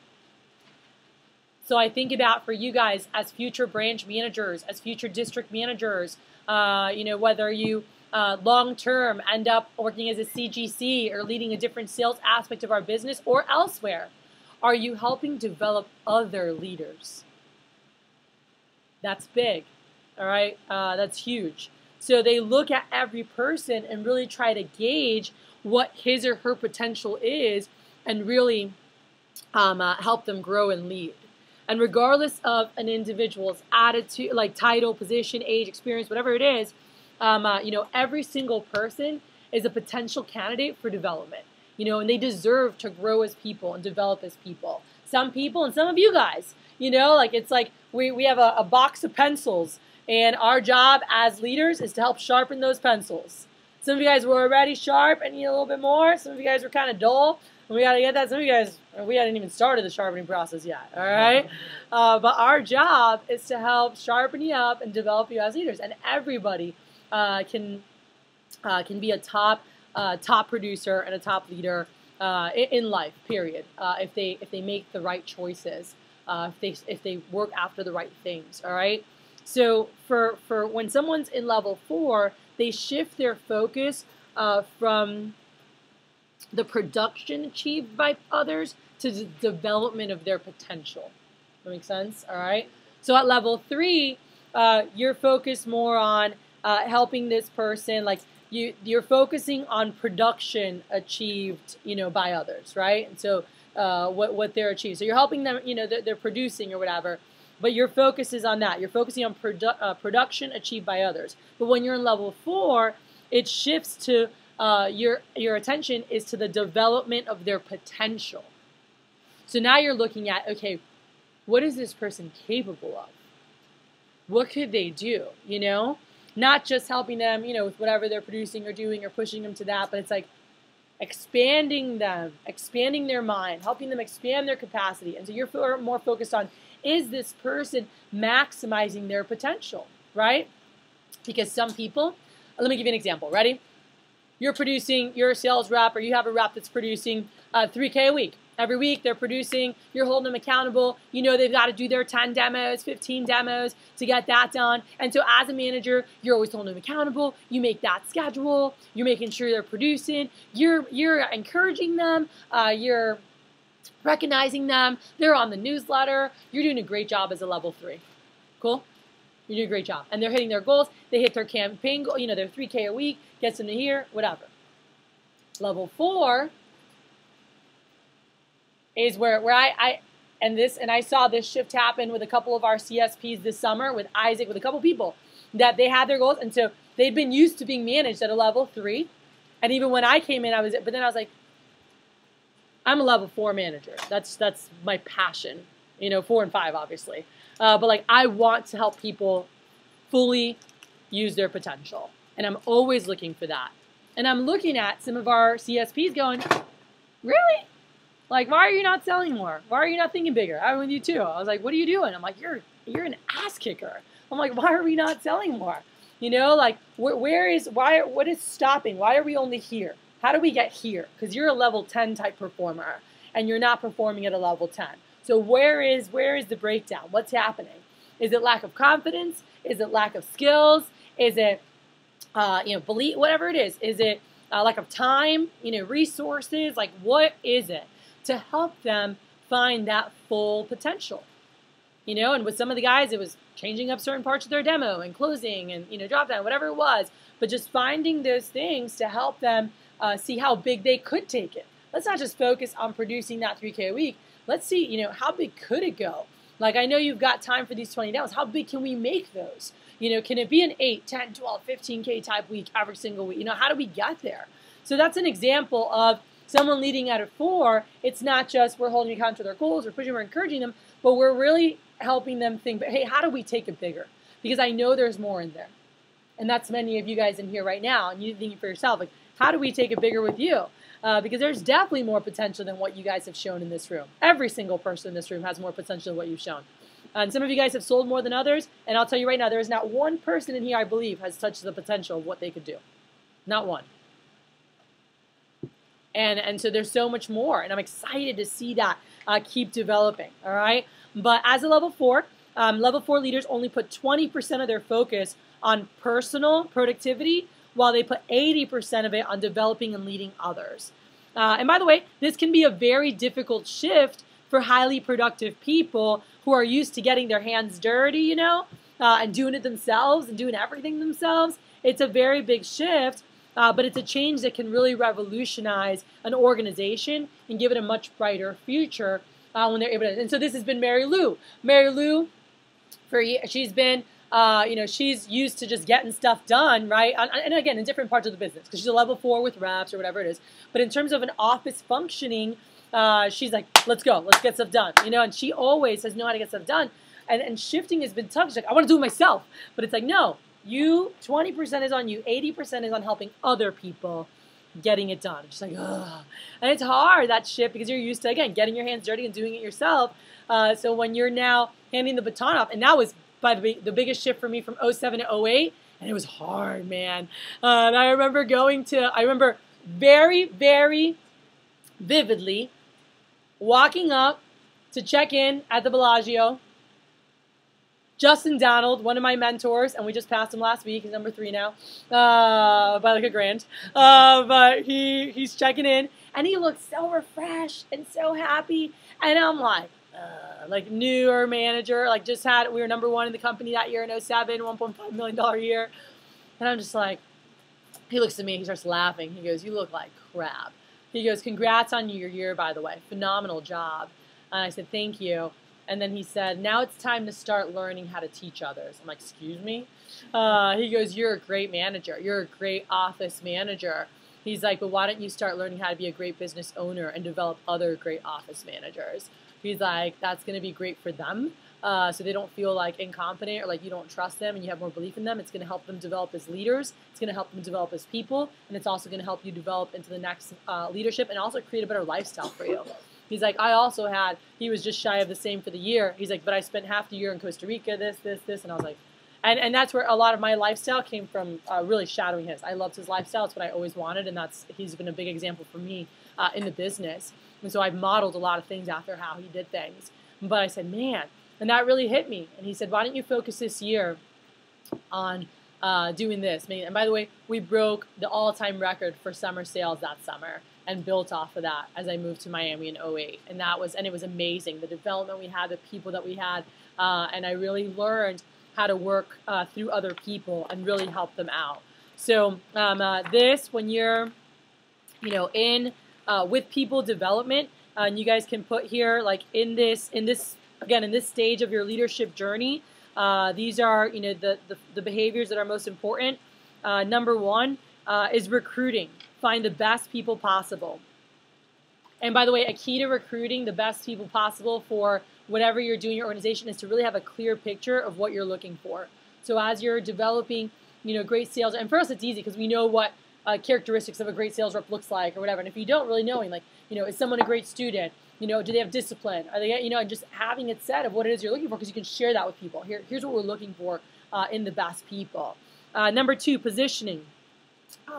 So I think about for you guys as future branch managers, as future district managers, whether you long-term end up working as a CGC or leading a different sales aspect of our business or elsewhere, are you helping develop other leaders? That's big, all right? That's huge. So they look at every person and really try to gauge what his or her potential is and really help them grow and lead. And regardless of an individual's attitude, like title, position, age, experience, whatever it is, every single person is a potential candidate for development, and they deserve to grow as people and develop as people. Some people and some of you guys, it's like we have a box of pencils, and our job as leaders is to help sharpen those pencils. Some of you guys were already sharp and need a little bit more. Some of you guys were kind of dull. We got to get that. Some of you guys, we hadn't even started the sharpening process yet, all right? But our job is to help sharpen you up and develop you as leaders. And everybody can be a top producer and a top leader in life, period, if they make the right choices, if they work after the right things, all right? So for when someone's in level 4, they shift their focus from the production achieved by others to the development of their potential. That makes sense? All right. So at level 3, you're focused more on helping this person. Like you're focusing on production achieved, by others, right? And so what they're achieving. So you're helping them. They're producing or whatever. But your focus is on that. You're focusing on production achieved by others. But when you're in level 4, it shifts to your attention is to the development of their potential. So now you're looking at, okay, what is this person capable of? What could they do? Not just helping them, with whatever they're producing or doing or pushing them to that, but it's like expanding them, expanding their mind, helping them expand their capacity. And so you're more focused on, is this person maximizing their potential, right? Because some people, let me give you an example. Ready? You're a sales rep, or you have a rep that's producing $3K a week. Every week they're producing, you're holding them accountable. They've got to do their 10 demos, 15 demos to get that done. And so as a manager, you're always holding them accountable. You make that schedule. You're making sure they're producing. You're encouraging them. You're recognizing them. They're on the newsletter. You're doing a great job as a level 3. Cool? You're doing a great job. And they're hitting their goals. They hit their campaign goal. You know, their 3K a week, gets them to here, whatever. Level 4 is where I saw this shift happen with a couple of our CSPs this summer with Isaac, with a couple people, that they had their goals. And so they'd been used to being managed at a level 3. And even when I came in, but then I was like, I'm a level 4 manager. That's my passion, you know, 4 and 5, obviously. But like, I want to help people fully use their potential. And I'm always looking for that. And I'm looking at some of our CSPs going, really? Like, why are you not selling more? Why are you not thinking bigger? I'm with you too. I was like, what are you doing? I'm like, you're an ass kicker. I'm like, why are we not selling more? You know, like, what is stopping? Why are we only here? How do we get here? Because you're a level 10 type performer and you're not performing at a level 10. So where is the breakdown? What's happening? Is it lack of confidence? Is it lack of skills? Is it, belief, whatever it is? Is it lack of time, resources? Like, what is it? To help them find that full potential. And with some of the guys, it was changing up certain parts of their demo and closing and, drop down, whatever it was. But just finding those things to help them see how big they could take it. Let's not just focus on producing that 3K a week. Let's see, how big could it go? Like, I know you've got time for these 20 demos. How big can we make those? Can it be an 8, 10, 12, 15K type week every single week? How do we get there? So that's an example of someone leading at a 4. It's not just we're holding account to their goals, we're pushing, we're encouraging them, but we're really helping them think, but hey, how do we take it bigger? Because I know there's more in there. And that's many of you guys in here right now, and you're thinking for yourself, like, how do we take it bigger with you? Because there's definitely more potential than what you guys have shown in this room. Every single person in this room has more potential than what you've shown. And some of you guys have sold more than others, and I'll tell you right now, there is not one person in here, I believe, has touched the potential of what they could do. Not one. And so there's so much more, and I'm excited to see that keep developing, all right? But as a level 4 leaders only put 20% of their focus on personal productivity, while they put 80% of it on developing and leading others. And by the way, this can be a very difficult shift for highly productive people who are used to getting their hands dirty, and doing it themselves and doing everything themselves. It's a very big shift, but it's a change that can really revolutionize an organization and give it a much brighter future when they're able to. And so this has been Mary Lou. Mary Lou, she's been... she's used to just getting stuff done, right? And again, in different parts of the business, because she's a level 4 with reps or whatever it is. But in terms of an office functioning, she's like, let's go, let's get stuff done, and she always has known how to get stuff done. And shifting has been tough. She's like, I want to do it myself. But it's like, no, 20% is on you, 80% is on helping other people getting it done. She's like, ugh. And it's hard, that shift, because you're used to, again, getting your hands dirty and doing it yourself. So when you're now handing the baton off, and that was by the biggest shift for me from 07 to 08, and it was hard, man. And I remember very, very vividly walking up to check in at the Bellagio. Justin Donald, one of my mentors, and we just passed him last week. He's number 3 now, by like a grand. But he's checking in, and he looked so refreshed and so happy, and I'm like newer manager, like we were number 1 in the company that year in 07, $1.5 million year. And I'm just like, he looks at me, he starts laughing. He goes, you look like crap. He goes, congrats on your year, by the way. Phenomenal job. And I said, thank you. And then he said, now it's time to start learning how to teach others. I'm like, excuse me? He goes, you're a great manager. You're a great office manager. He's like, but why don't you start learning how to be a great business owner and develop other great office managers? He's like, that's going to be great for them, so they don't feel like incompetent or like you don't trust them and you have more belief in them. It's going to help them develop as leaders. It's going to help them develop as people, and it's also going to help you develop into the next leadership and also create a better lifestyle for you. He's like, he was just shy of the same for the year. He's like, but I spent half the year in Costa Rica, this, and I was like, and that's where a lot of my lifestyle came from, really shadowing his. I loved his lifestyle. It's what I always wanted, and he's been a big example for me in the business. And so I've modeled a lot of things after how he did things. But I said, man, and that really hit me. And he said, why don't you focus this year on doing this? And by the way, we broke the all-time record for summer sales that summer. and built off of that as I moved to Miami in '08. And it was amazing. The development we had, the people that we had, and I really learned how to work through other people and really help them out. So when you're, in with people development, and you guys can put here, like in this stage of your leadership journey, these are, the behaviors that are most important. Number one is recruiting. Find the best people possible. And by the way, a key to recruiting the best people possible for whatever you're doing in your organization is to really have a clear picture of what you're looking for. So as you're developing, great sales, and for us it's easy because we know what characteristics of a great sales rep looks like or whatever. And if you don't really knowing, like, is someone a great student? Do they have discipline? Are they, and just having it said of what it is you're looking for, because you can share that with people. Here's what we're looking for in the best people. Number two, positioning.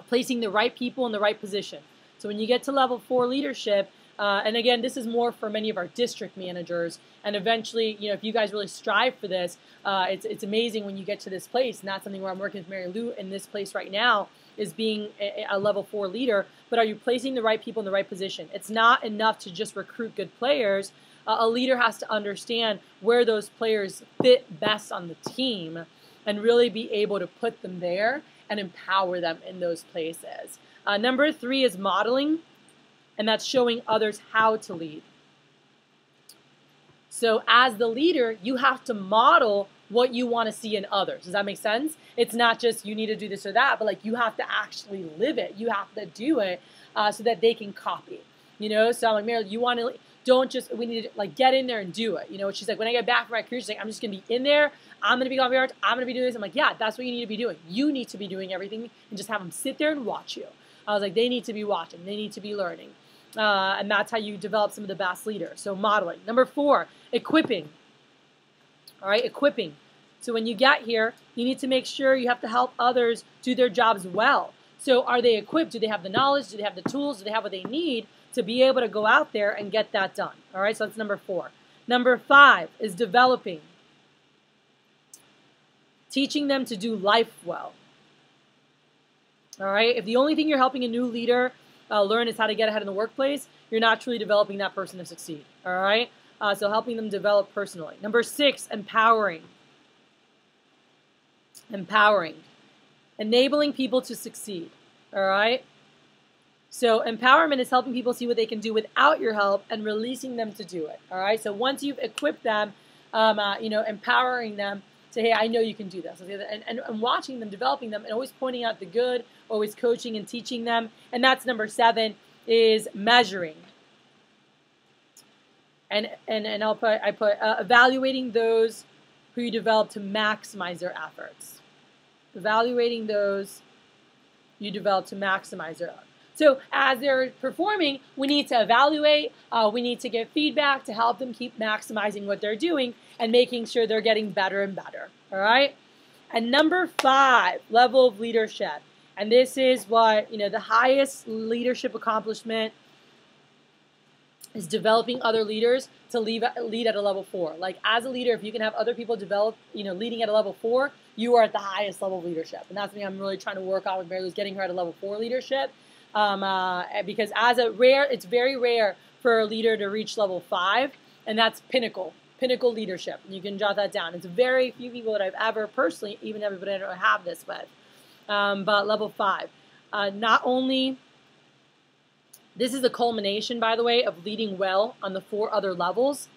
Placing the right people in the right position. So when you get to level 4 leadership, and again, this is more for many of our district managers, and eventually, if you guys really strive for this, it's amazing when you get to this place, and that's something where I'm working with Mary Lou in this place right now, is being a level 4 leader. But are you placing the right people in the right position? It's not enough to just recruit good players. A leader has to understand where those players fit best on the team and really be able to put them there and empower them in those places. Number 3 is modeling, and that's showing others how to lead. So as the leader, you have to model what you want to see in others. Does that make sense? It's not just you need to do this or that, but like you have to actually live it. You have to do it so that they can copy. So I'm like, Mary, you want to, we need to like get in there and do it. She's like, when I get back from my career, she's like, I'm just going to be in there. I'm going to be on yards. I'm going to be doing this. I'm like, yeah, that's what you need to be doing. You need to be doing everything and just have them sit there and watch you. I was like, they need to be watching. They need to be learning. And that's how you develop some of the best leaders. So modeling. Number 4, equipping. All right, equipping. So when you get here, you need to make sure you have to help others do their jobs well. So are they equipped? Do they have the knowledge? Do they have the tools? Do they have what they need to be able to go out there and get that done? All right, so that's number 4. Number 5 is developing. Teaching them to do life well. All right, if the only thing you're helping a new leader learn is how to get ahead in the workplace, you're not truly developing that person to succeed. All right, so helping them develop personally. Number 6, empowering. Empowering. Enabling people to succeed. All right, so empowerment is helping people see what they can do without your help and releasing them to do it. All right, so once you've equipped them, empowering them, say, hey, I know you can do this. And watching them, developing them, and always pointing out the good, always coaching and teaching them. And that's number 7 is measuring. And I put evaluating those who you develop to maximize their efforts. Evaluating those you develop to maximize their efforts. So as they're performing, we need to evaluate, we need to get feedback to help them keep maximizing what they're doing and making sure they're getting better and better, all right? And number 5, level of leadership. And this is what, the highest leadership accomplishment is developing other leaders to lead at a level 4. Like as a leader, if you can have other people develop, leading at a level 4, you are at the highest level of leadership. And that's something I'm really trying to work on with Mary Lou's, getting her at a level 4 leadership. Because it's very rare for a leader to reach level 5, and that's pinnacle leadership. And you can jot that down. It's very few people that I've ever personally, even everybody I don't have this with. But level 5, not only, this is the culmination, by the way, of leading well on the 4 other levels,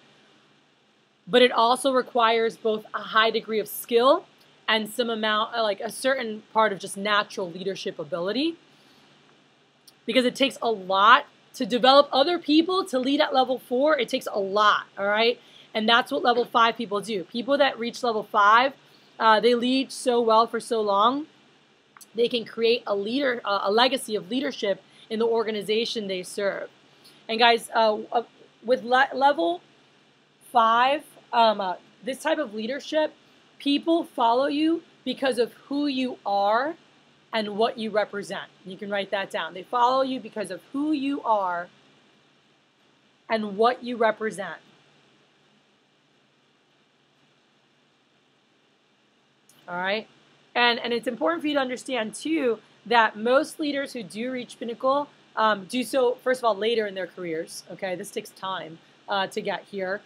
but it also requires both a high degree of skill and some amount, like a certain part of just natural leadership ability. Because it takes a lot to develop other people to lead at level 4. It takes a lot, all right? And that's what level 5 people do. People that reach level 5, they lead so well for so long, they can create a legacy of leadership in the organization they serve. And guys, with level 5, this type of leadership, people follow you because of who you are and what you represent. You can write that down. They follow you because of who you are and what you represent. All right? And it's important for you to understand, too, that most leaders who do reach pinnacle do so, first of all, later in their careers. Okay, this takes time to get here.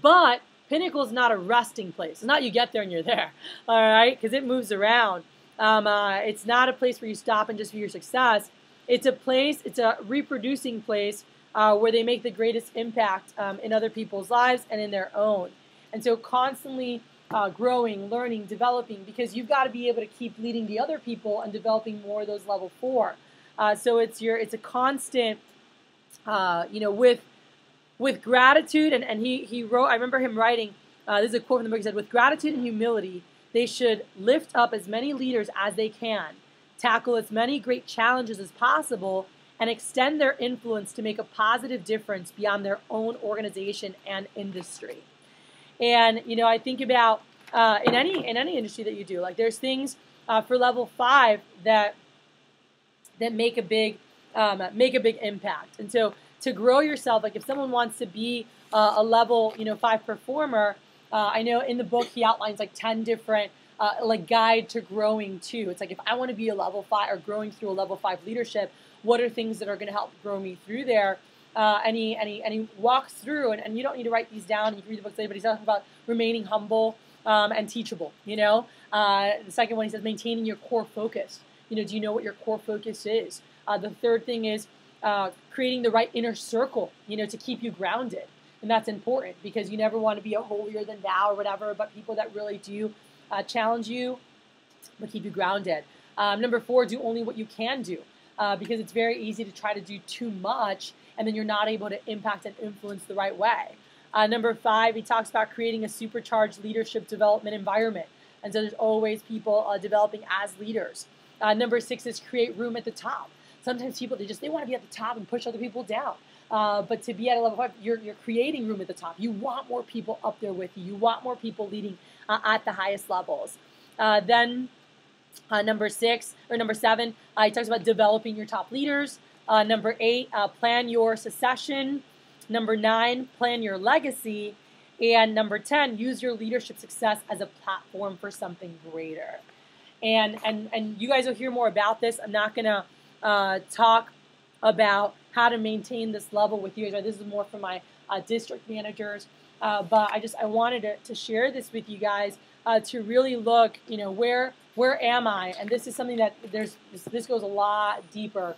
But Pinnacle is not a resting place. It's not you get there and you're there, all right, because it moves around. It's not a place where you stop and just view your success. It's a reproducing place where they make the greatest impact in other people's lives and in their own. And so constantly growing, learning, developing, because you've got to be able to keep leading the other people and developing more of those level 4. So it's a constant, with gratitude, and he wrote, I remember him writing, this is a quote from the book, he said, with gratitude and humility, they should lift up as many leaders as they can, tackle as many great challenges as possible, and extend their influence to make a positive difference beyond their own organization and industry. And, I think about in any industry that you do, like there's things for level 5 that make a big impact. And so to grow yourself, like if someone wants to be a level 5 performer, I know in the book he outlines like 10 different guide to growing too. It's like if I want to be a level 5 or growing through a level 5 leadership, what are things that are going to help grow me through there? And he walks through, and you don't need to write these down. You can read the book later, but he's talking about remaining humble and teachable. The second one, he says maintaining your core focus. Do you know what your core focus is? The third thing is creating the right inner circle, to keep you grounded. And that's important because you never want to be a holier than thou or whatever, but people that really do challenge you but keep you grounded. Number 4, do only what you can do because it's very easy to try to do too much and then you're not able to impact and influence the right way. Number 5, he talks about creating a supercharged leadership development environment. And so there's always people developing as leaders. Number 6 is create room at the top. Sometimes people, they want to be at the top and push other people down. But to be at a level 5, you're creating room at the top. You want more people up there with you. You want more people leading at the highest levels. Then number 7, he talks about developing your top leaders. Number 8, plan your succession. Number 9, plan your legacy. And number 10, use your leadership success as a platform for something greater. And you guys will hear more about this. I'm not going to talk about how to maintain this level with you guys. This is more for my district managers. But I wanted to share this with you guys to really look, where am I? And this is something that this goes a lot deeper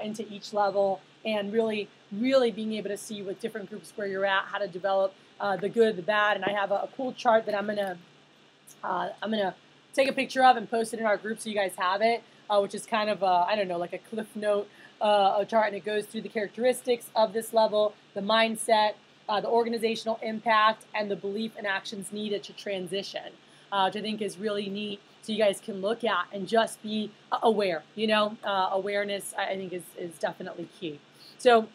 into each level and really being able to see with different groups where you're at, how to develop the good, the bad. And I have a cool chart that I'm gonna take a picture of and post it in our group so you guys have it, which is kind of like a cliff note a chart, and it goes through the characteristics of this level, the mindset, the organizational impact, and the belief and actions needed to transition, which I think is really neat. So you guys can look at and just be aware. Awareness I think is definitely key. So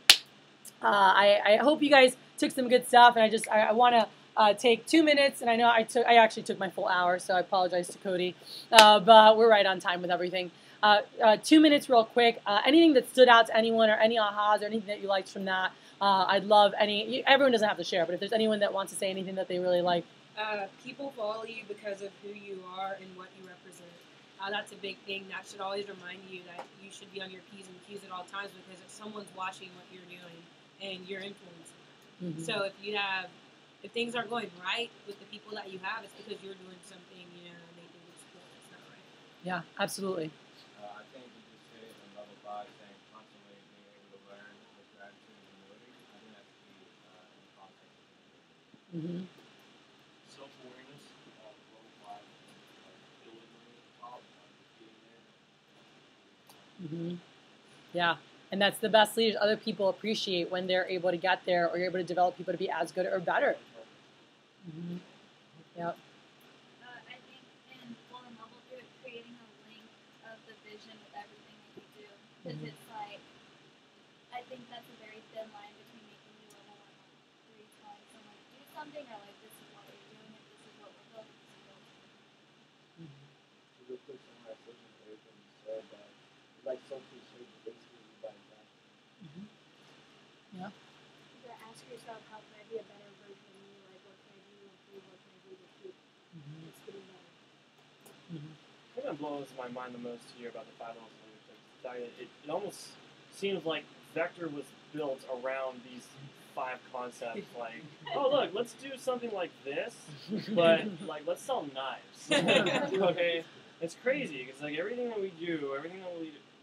I hope you guys took some good stuff, and I want to take 2 minutes, and I know I actually took my full hour, so I apologize to Cody, but we're right on time with everything. 2 minutes real quick. Anything that stood out to anyone or any ahas or anything that you liked from that, I'd love everyone doesn't have to share, but if there's anyone that wants to say anything that they really like. People follow you because of who you are and what you represent. That's a big thing. That should always remind you that you should be on your P's and Q's at all times because if someone's watching what you're doing and you're influencing them. Mm-hmm. So if things aren't going right with the people that you have, it's because you're doing something, and they think it's cool. It's not right. Yeah, absolutely. I think you just hit it in level 5, saying constantly being able to learn with gratitude and humility. I think that's the key in the process. Mm-hmm. Self-awareness, level 5, building top, being there. Mm-hmm. Yeah, and that's the best leaders. Other people appreciate when they're able to get there, or you're able to develop people to be as good or better. Mm-hmm. Yeah. I think in level 2, creating a link of the vision with everything that you do, because it's like, I think that's a very thin line between making you level 1 3 telling someone to do something, or like this is what we're doing, and this is what we're building, this is what we're doing. To real quick, someone I said everything you said that like something shaped basically by that. Yeah. You gotta ask yourself, how can I be a better version of me? Like, what can I do to improve? What can I do to keep it's getting better? The thing that blows my mind the most here about the 5 levels of leadership is that it almost seems like Vector was built around these 5 concepts. Like, oh look, let's do something like this, but like let's sell knives. Okay, it's crazy because like everything that we do, everything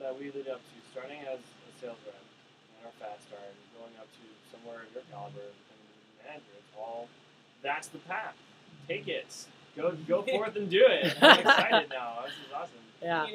that we lead up to, starting as a sales rep and our fast start, and going up to somewhere of your caliber and manager, it's all that's the path. Take it. Go forth and do it. I'm excited now. This is awesome. Yeah.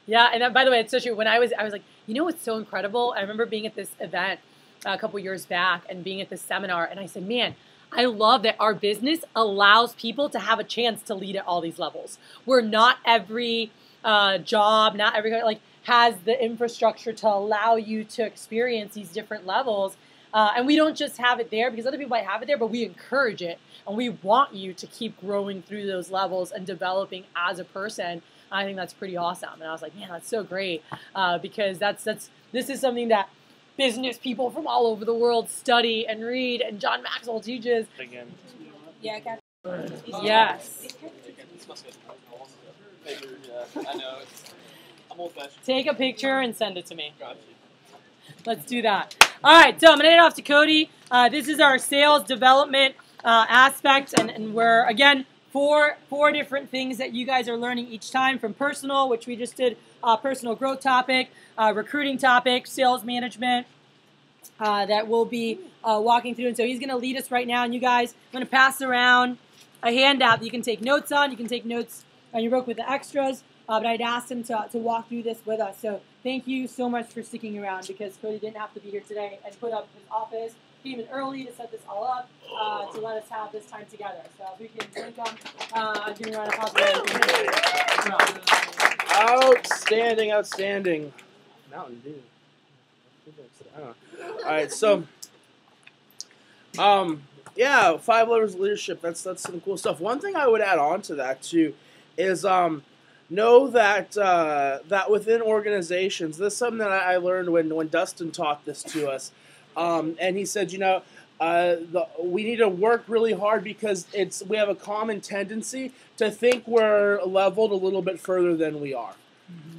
Yeah, and by the way, it's so true. When I was like, you know what's so incredible? I remember being at this event a couple years back and being at this seminar, and I said, man, I love that our business allows people to have a chance to lead at all these levels. Where not every job, not every has the infrastructure to allow you to experience these different levels. And we don't just have it there because other people might have it there, but we encourage it. And we want you to keep growing through those levels and developing as a person. I think that's pretty awesome. And I was like, man, that's so great because this is something that business people from all over the world study and read, and John Maxwell teaches. Again. Yeah, Yes. I know. I'm old-fashioned. Take a picture and send it to me. Let's do that. All right, so I'm going to hand it off to Cody. This is our sales development aspect, and we're, again, four different things that you guys are learning each time, from personal, which we just did, personal growth topic, recruiting topic, sales management, that we'll be walking through. And so he's going to lead us right now. And you guys, I'm going to pass around a handout that you can take notes on. You can take notes on your book with the extras. But I'd asked him to walk through this with us. So thank you so much for sticking around, because Cody didn't have to be here today and put up his office. Came in early to set this all up to let us have this time together. So if we can drink on, give me a round of applause. Outstanding. Mountain Dew. All right, so, yeah, 5 levels of leadership. That's some cool stuff. One thing I would add on to that too is know that that within organizations, this is something that I learned when Dustin taught this to us, and he said, we need to work really hard because we have a common tendency to think we're leveled a little bit further than we are,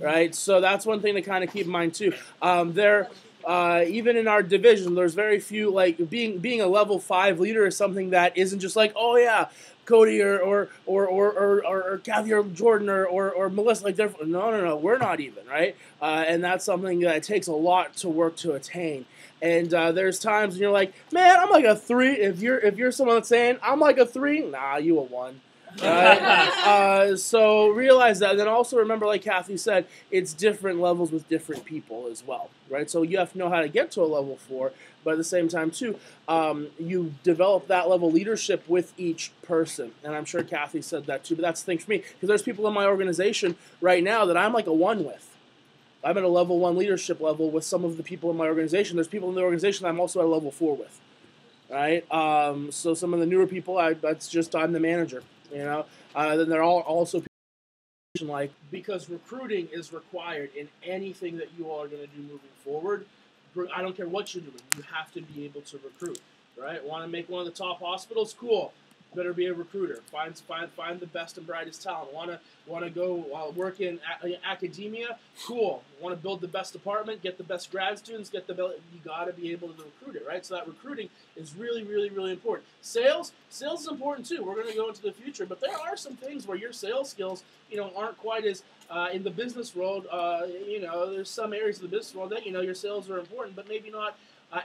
right? So that's one thing to kind of keep in mind too. Even in our division, there's very few, like being a level 5 leader is something that isn't just like, oh yeah, Cody or Kathy or Jordan or Melissa, like they're no, we're not even, right? And that's something that takes a lot to work to attain. And there's times when you're like, man, I'm like a 3. If you're someone that's saying I'm like a 3, nah, you a 1. Right? So realize that, and then also remember, like Kathy said, it's different levels with different people as well, right? So you have to know how to get to a level 4, but at the same time too, you develop that level of leadership with each person, and I'm sure Kathy said that too. But that's the thing for me, because there's people in my organization right now that I'm like a 1 with. I'm at a level 1 leadership level with some of the people in my organization. There's people in the organization that I'm also at a level 4 with, right? So some of the newer people, that's just I'm the manager. Then they're all also like, because recruiting is required in anything that you all are going to do moving forward. I don't care what you're doing, you have to be able to recruit, right? Want to make one of the top hospitals? Cool. Better be a recruiter. Find the best and brightest talent. Want to go work in academia? Cool. Want to build the best department? Get the best grad students. You got to be able to recruit it, right? So that recruiting is really, really, really important. Sales is important too. We're going to go into the future, but there are some things where your sales skills, aren't quite as in the business world. There's some areas of the business world that your sales are important, but maybe not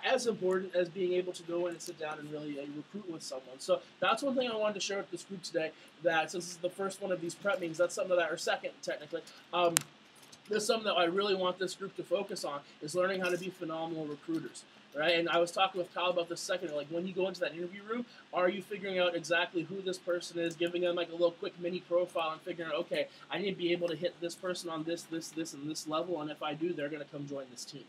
as important as being able to go in and sit down and really recruit with someone. So that's one thing I wanted to share with this group today, that since this is the first one of these prep meetings, that's something that, or second technically, this is something that I really want this group to focus on, is learning how to be phenomenal recruiters, right? And I was talking with Kyle about this second, like when you go into that interview room, are you figuring out exactly who this person is, giving them like a little quick mini profile and figuring out, okay, I need to be able to hit this person on this, and this level, and if I do, they're going to come join this team.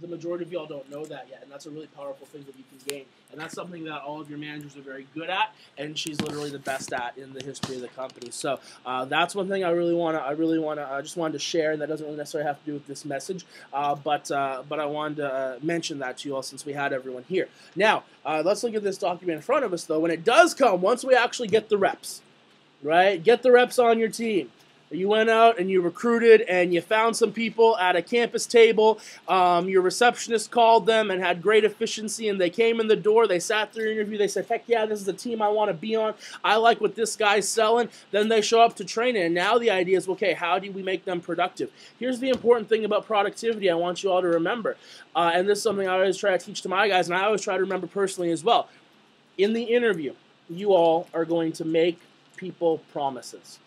The majority of y'all don't know that yet, and that's a really powerful thing that you can gain. And that's something that all of your managers are very good at, and she's literally the best at in the history of the company. So that's one thing I just wanted to share, and that doesn't really necessarily have to do with this message, but I wanted to mention that to you all since we had everyone here. Now, let's look at this document in front of us, though. When it does come, once we actually get the reps, right? Get the reps on your team. You went out and you recruited and you found some people at a campus table. Your receptionist called them and had great efficiency, and they came in the door. They sat through your interview. They said, heck yeah, this is the team I want to be on. I like what this guy's selling. Then they show up to training, and now the idea is, okay, how do we make them productive? Here's the important thing about productivity I want you all to remember, and this is something I always try to teach to my guys, and I always try to remember personally as well. In the interview, you all are going to make people promises.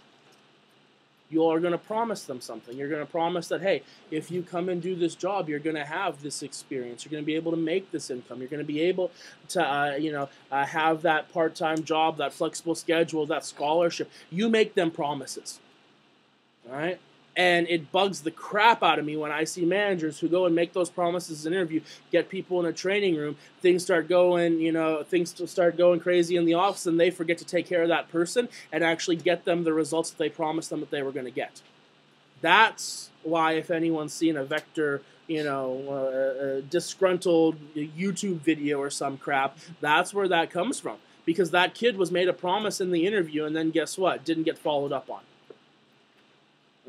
You all are going to promise them something. You're going to promise that, hey, if you come and do this job, you're going to have this experience. You're going to be able to make this income. You're going to be able to, have that part-time job, that flexible schedule, that scholarship. You make them promises, all right? And it bugs the crap out of me when I see managers who go and make those promises in an interview, get people in a training room, things start going crazy in the office, and they forget to take care of that person and actually get them the results that they promised them that they were going to get. That's why, if anyone's seen a Vector, a disgruntled YouTube video or some crap, that's where that comes from. Because that kid was made a promise in the interview, and then guess what? Didn't get followed up on.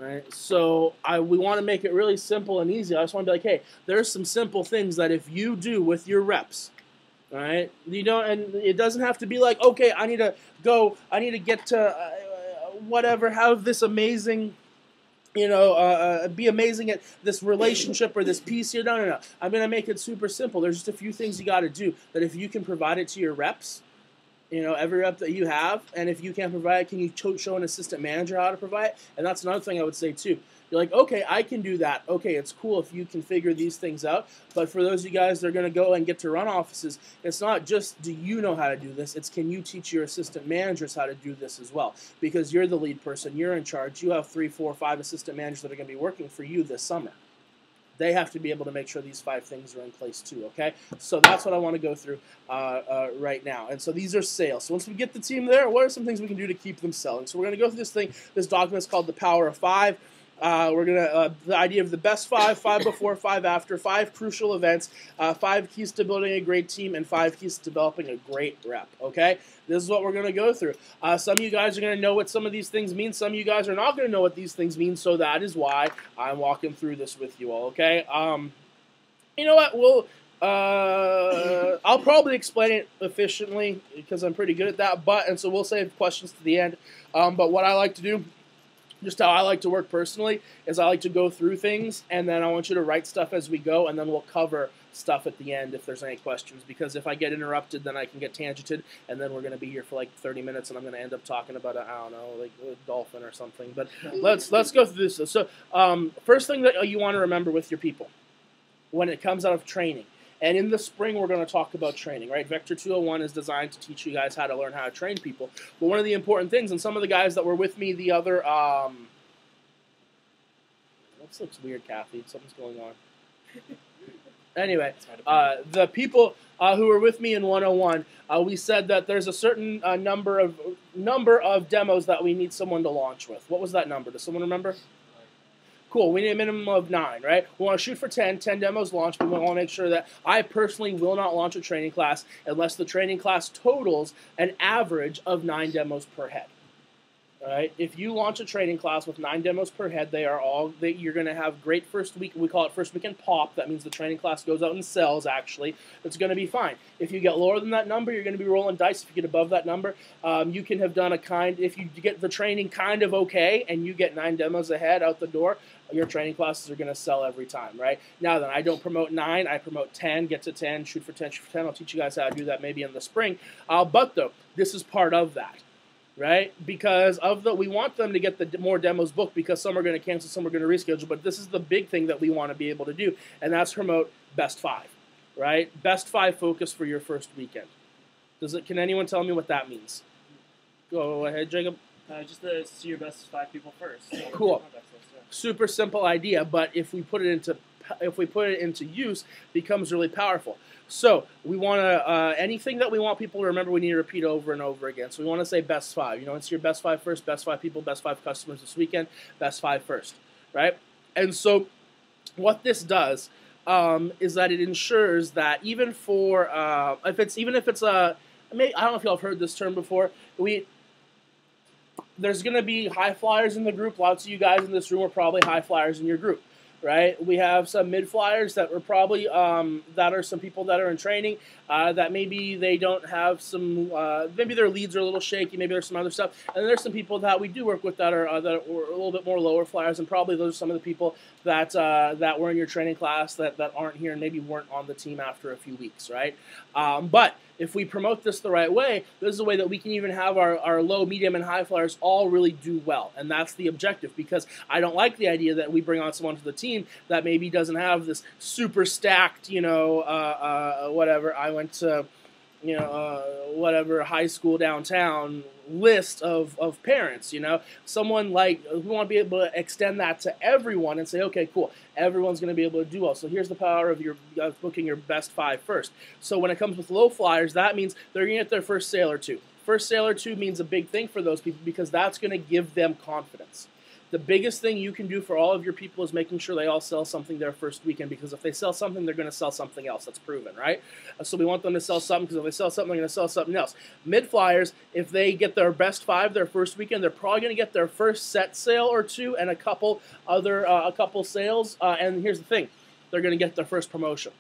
Right? So we want to make it really simple and easy. I just want to be like, hey, there's some simple things that if you do with your reps, right? And it doesn't have to be like, okay, I need to get to whatever, have this amazing, be amazing at this relationship or this piece here. No. I'm going to make it super simple. There's just a few things you got to do that if you can provide it to your reps, every rep that you have, and if you can't provide it, can you show an assistant manager how to provide it? And that's another thing I would say too. You're like, okay, I can do that. Okay, it's cool if you can figure these things out. But for those of you guys that are going to go and get to run offices, it's not just do you know how to do this, it's can you teach your assistant managers how to do this as well? Because you're the lead person, you're in charge, you have 3, 4, 5 assistant managers that are going to be working for you this summer. They have to be able to make sure these 5 things are in place too, okay? So that's what I want to go through right now. And so these are sales. So once we get the team there, what are some things we can do to keep them selling? So we're going to go through this thing. This document is called The Power of 5. We're going to, the idea of the best 5, 5 before, 5 after, 5 crucial events, 5 keys to building a great team, and 5 keys to developing a great rep, okay? This is what we're going to go through. Some of you guys are going to know what some of these things mean. Some of you guys are not going to know what these things mean, so that is why I'm walking through this with you all, okay? You know what? I'll probably explain it efficiently because I'm pretty good at that, and so we'll save questions to the end. But what I like to do, just how I like to work personally, is I like to go through things, and then I want you to write stuff as we go, and then we'll cover stuff at the end if there's any questions, because if I get interrupted, then I can get tangented, and then we're going to be here for like 30 minutes, and I'm going to end up talking about, like a dolphin or something. But let's go through this. So first thing that you want to remember with your people when it comes out of training, and in the spring we're going to talk about training, right? Vector 201 is designed to teach you guys how to learn how to train people. But one of the important things, and some of the guys that were with me the other, this looks weird, Kathy. Something's going on. Anyway, the people who were with me in 101, we said that there's a certain number of demos that we need someone to launch with. What was that number? Does someone remember? Cool, we need a minimum of 9, right? We want to shoot for 10 demos launched, but we want to make sure that I personally will not launch a training class unless the training class totals an average of 9 demos per head. All right? If you launch a training class with 9 demos per head, you're going to have great first week. We call it first weekend pop. That means the training class goes out and sells, actually. It's going to be fine. If you get lower than that number, you're going to be rolling dice. If you get above that number, you can have done if you get the training kind of okay and you get 9 demos ahead out the door, your training classes are going to sell every time, right? Now then, I don't promote 9, I promote 10, get to 10, shoot for 10, shoot for 10. I'll teach you guys how to do that maybe in the spring. But though, this is part of that, right? Because we want them to get the more demos booked because some are going to cancel, some are going to reschedule, but this is the big thing that we want to be able to do, and that's promote best 5, right? Best 5 focus for your first weekend. Can anyone tell me what that means? Go ahead, Jacob. Just to see your best 5 people first. Cool. Super simple idea, but if we put it into use, it becomes really powerful. So we want to anything that we want people to remember, we need to repeat over and over again. So we want to say best 5. It's your best 5 first, best 5 people, best 5 customers this weekend, best 5 first, right? And so what this does is that it ensures that even for I don't know if y'all have heard this term before. there's going to be high flyers in the group. Lots of you guys in this room are probably high flyers in your group, right? We have some mid flyers that are probably that are some people that are in training that maybe they don't have some maybe their leads are a little shaky, maybe there's some other stuff, and then there's some people that we do work with that are a little bit more lower flyers, and probably those are some of the people that that were in your training class that aren't here and maybe weren't on the team after a few weeks, right? But if we promote this the right way, this is a way that we can even have our low, medium, and high flyers all really do well. And that's the objective, because I don't like the idea that we bring on someone to the team that maybe doesn't have this super stacked, whatever. I went to, whatever high school downtown list of parents, someone like, we want to be able to extend that to everyone and say, okay, cool, everyone's going to be able to do well. So here's the power of your booking your best 5 first. So when it comes with low flyers, that means they're going to get their first sale or two. First sale or two means a big thing for those people, because that's going to give them confidence. The biggest thing you can do for all of your people is making sure they all sell something their first weekend, because if they sell something, they're going to sell something else. That's proven, right? So we want them to sell something, because if they sell something, they're going to sell something else. Mid-flyers, if they get their best 5 their first weekend, they're probably going to get their first set sale or two and a couple sales. And here's the thing, they're going to get their first promotion.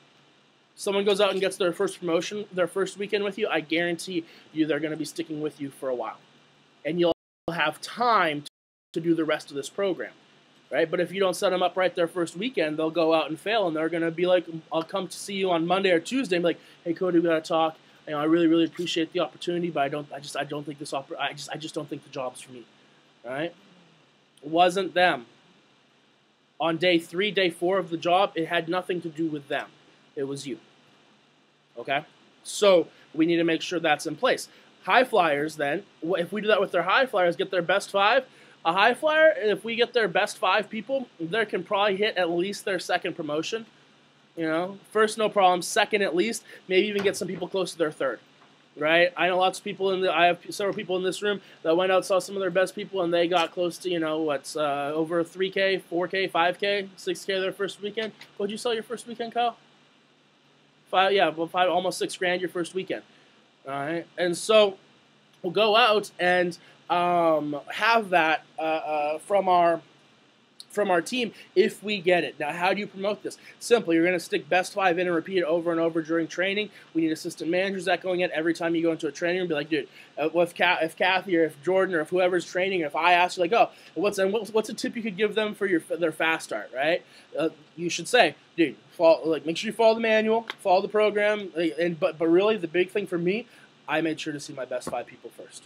Someone goes out and gets their first promotion their first weekend with you, I guarantee you they're going to be sticking with you for a while. And you'll have time to do the rest of this program, right? But if you don't set them up right their first weekend, they'll go out and fail, and they're going to be like, I'll come to see you on Monday or Tuesday and be like, hey, Cody, we got to talk. I really, really appreciate the opportunity, but I just don't think the job's for me, all right? It wasn't them. On day 3, day 4 of the job, it had nothing to do with them. It was you, okay? So we need to make sure that's in place. High flyers, then, if we do that with their high flyers, get their best 5, a high flyer, if we get their best 5 people, they can probably hit at least their second promotion. First, no problem. Second, at least, maybe even get some people close to their third, right? I know lots of people I have several people in this room that went out, saw some of their best people, and they got close to, over 3K, 4K, 5K, 6K their first weekend. What'd you sell your first weekend, Kyle? 5, yeah, well, 5, almost $6,000 your first weekend. All right, and so we'll go out and have that from our team if we get it. Now, how do you promote this? Simple. You're going to stick best 5 in and repeat it over and over during training. We need assistant managers that going in every time you go into a training room. Be like, dude, if Kathy or if Jordan or if whoever's training, or if I ask you, like, oh, what's a tip you could give them for their fast start, right? You should say, dude, make sure you follow the manual, follow the program, but really the big thing for me, I made sure to see my best 5 people first.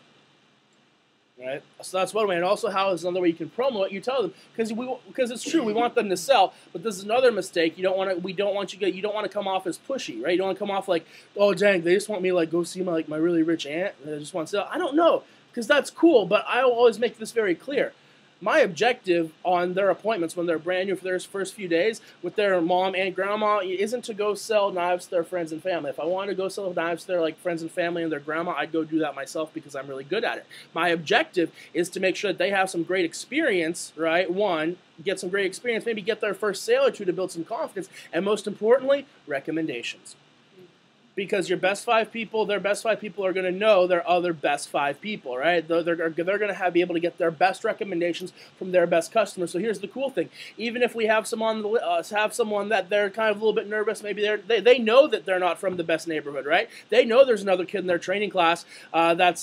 Right? So that's one way, and also how is another way you can promote. You tell them, because it's true, we want them to sell, but this is another mistake. You don't want to come off as pushy, right? You don't want to come off like, oh dang, they just want me to go see my really rich aunt, and they just want to sell. I don't know, because that's cool, but I will always make this very clear. My objective on their appointments when they're brand new for their first few days with their mom and grandma isn't to go sell knives to their friends and family. If I wanted to go sell knives to their friends and family and their grandma, I'd go do that myself because I'm really good at it. My objective is to make sure that they have some great experience, right? One, get some great experience, maybe get their first sale or two to build some confidence, and most importantly, recommendations. Because your best 5 people, their best 5 people are going to know their other best 5 people, right? They're going to be able to get their best recommendations from their best customers. So here's the cool thing: even if we have someone that they're kind of a little bit nervous, maybe they know that they're not from the best neighborhood, right? They know there's another kid in their training class that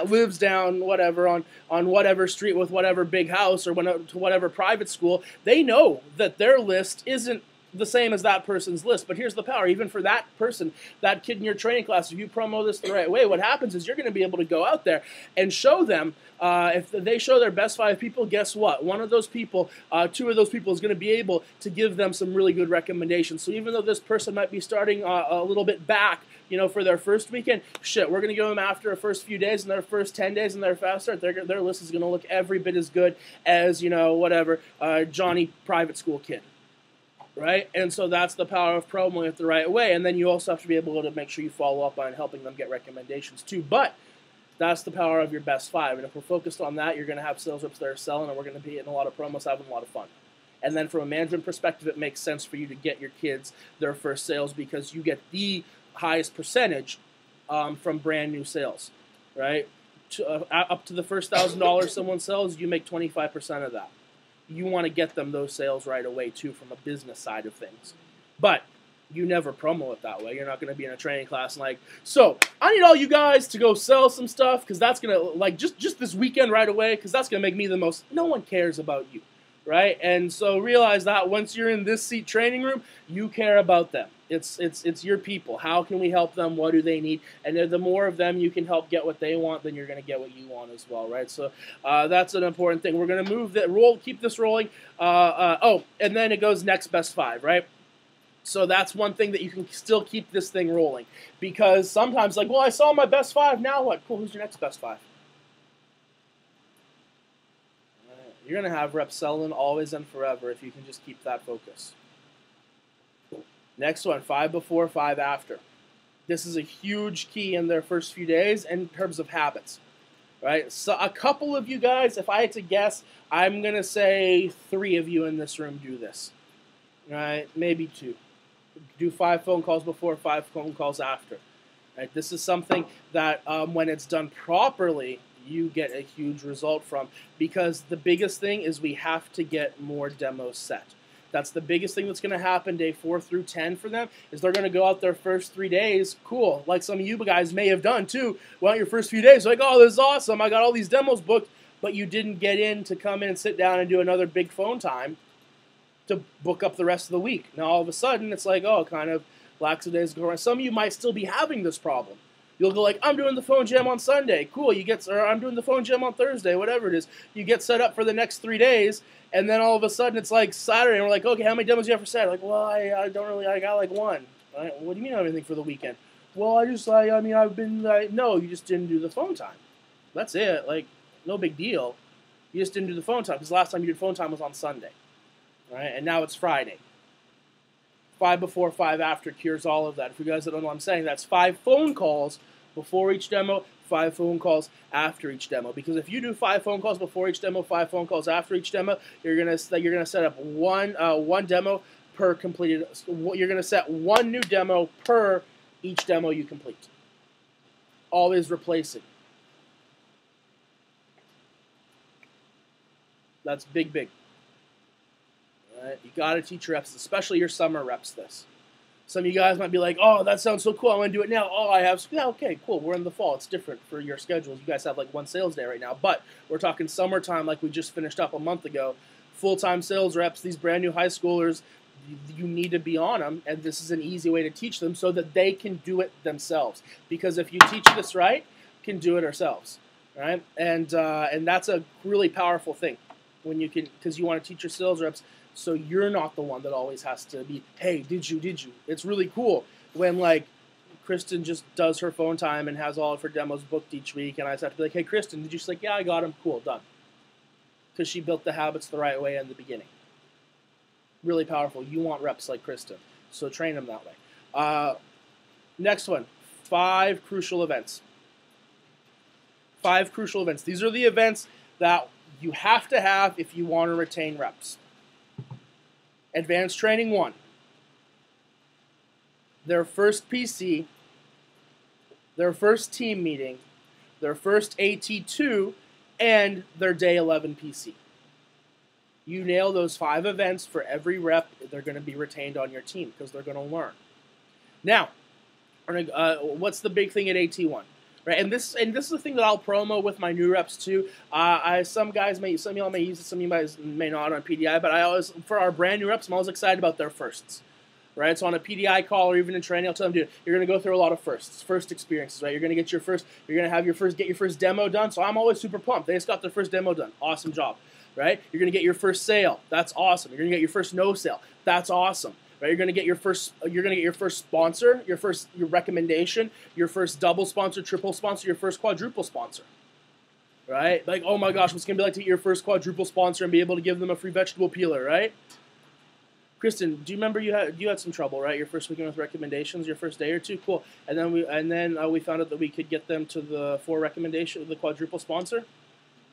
lives down whatever on whatever street with whatever big house or to whatever private school. They know that their list isn't the same as that person's list. But here's the power. Even for that person, that kid in your training class, if you promo this the right way, what happens is you're going to be able to go out there and show them, if they show their best 5 people, guess what? One of those people, 2 of those people is going to be able to give them some really good recommendations. So even though this person might be starting a little bit back, for their first weekend, we're going to give them after the first few days and their first 10 days and their fast start, their list is going to look every bit as good as, Johnny private school kid. Right? And so that's the power of promoting it the right way. And then you also have to be able to make sure you follow up on helping them get recommendations too. But that's the power of your best 5. And if we're focused on that, you're going to have sales reps that are selling, and we're going to be in a lot of promos, having a lot of fun. And then from a management perspective, it makes sense for you to get your kids their first sales because you get the highest percentage from brand new sales, right? up to the first $1,000 someone sells, you make 25% of that. You want to get them those sales right away too, from a business side of things. But you never promo it that way. You're not going to be in a training class and like, so I need all you guys to go sell some stuff because that's going to, like, just this weekend right away, because that's going to make me the most. No one cares about you, right? And so realize that once you're in this seat training room, you care about them. It's your people. How can we help them? What do they need? And the more of them you can help get what they want, then you're going to get what you want as well, right? So that's an important thing. We're going to move that roll, keep this rolling. And then it goes next best 5, right? So that's one thing that you can still keep this thing rolling, because sometimes, like, well, I saw my best 5. Now what? Cool. Who's your next best 5? You're going to have reps selling always and forever if you can just keep that focus. Next one, 5 before, 5 after. This is a huge key in their first few days in terms of habits, right? So a couple of you guys, if I had to guess, I'm going to say 3 of you in this room do this, right? Maybe 2. Do 5 phone calls before, 5 phone calls after. Right? This is something that when it's done properly, you get a huge result from, because the biggest thing is we have to get more demos set. That's the biggest thing that's going to happen day 4 through 10 for them, is they're going to go out their first 3 days. Cool. Like some of you guys may have done too. Well, your first few days, like, oh, this is awesome. I got all these demos booked, but you didn't get in to come in and sit down and do another big phone time to book up the rest of the week. Now, all of a sudden, it's like, oh, kind of lackadaisical. Some of you might still be having this problem. You'll go like, I'm doing the phone jam on Sunday. Cool. Or I'm doing the phone jam on Thursday, whatever it is. You get set up for the next 3 days, and then all of a sudden it's like Saturday, and we're like, okay, how many demos do you have for Saturday? Like, well, I don't really, I got like 1. Right? What do you mean I have anything for the weekend? Well, I've been, no, you just didn't do the phone time. That's it. Like, no big deal. You just didn't do the phone time, because last time you did phone time was on Sunday. Right? And now it's Friday. 5 before, 5 after cures all of that. If you guys don't know what I'm saying, that's 5 phone calls before each demo, 5 phone calls after each demo. Because if you do 5 phone calls before each demo, 5 phone calls after each demo, you're gonna set up one demo per completed. You're gonna set 1 new demo per each demo you complete. Always replacing. That's big, big. Right? You got to teach your reps, especially your summer reps, this. Some of you guys might be like, oh, that sounds so cool. I want to do it now. Oh, yeah, okay, cool. We're in the fall. It's different for your schedules. You guys have like 1 sales day right now. But we're talking summertime, like we just finished up a month ago. Full-time sales reps, these brand new high schoolers, you need to be on them. And this is an easy way to teach them so that they can do it themselves. Because if you teach this right, we can do it ourselves. Right? And that's a really powerful thing. When you can, because you want to teach your sales reps, so you're not the one that always has to be, hey, did you? It's really cool when, like, Kristen just does her phone time and has all of her demos booked each week, and I just have to be like, hey, Kristen, did you? She's like, yeah, I got them. Cool, done. Because she built the habits the right way in the beginning. Really powerful. You want reps like Kristen, so train them that way. Next one, 5 crucial events. 5 crucial events. These are the events that you have to have if you want to retain reps. Advanced Training 1. Their first PC, their first team meeting, their first AT2, and their day 11 PC. You nail those 5 events for every rep, they're going to be retained on your team because they're going to learn. Now, what's the big thing at AT1? Right, and this is the thing that I'll promo with my new reps too. Some of y'all may use it, some of you guys may not on PDI, but for our brand new reps, I'm always excited about their firsts. Right, so on a PDI call or even in training, I'll tell them, dude, you're gonna go through a lot of first experiences. Right, you're gonna get your first demo done. So I'm always super pumped. They just got their first demo done. Awesome job. Right, you're gonna get your first sale. That's awesome. You're gonna get your first no sale. That's awesome. Right, you're gonna get your first sponsor, your recommendation, your first double sponsor, triple sponsor, your first quadruple sponsor. Right? Like, oh my gosh, what's it gonna be like to get your first quadruple sponsor and be able to give them a free vegetable peeler, right? Kristen, do you remember you had some trouble, right? Your first weekend with recommendations, your first day or two, cool. And then we found out that we could get them to the 4 recommendation, the quadruple sponsor,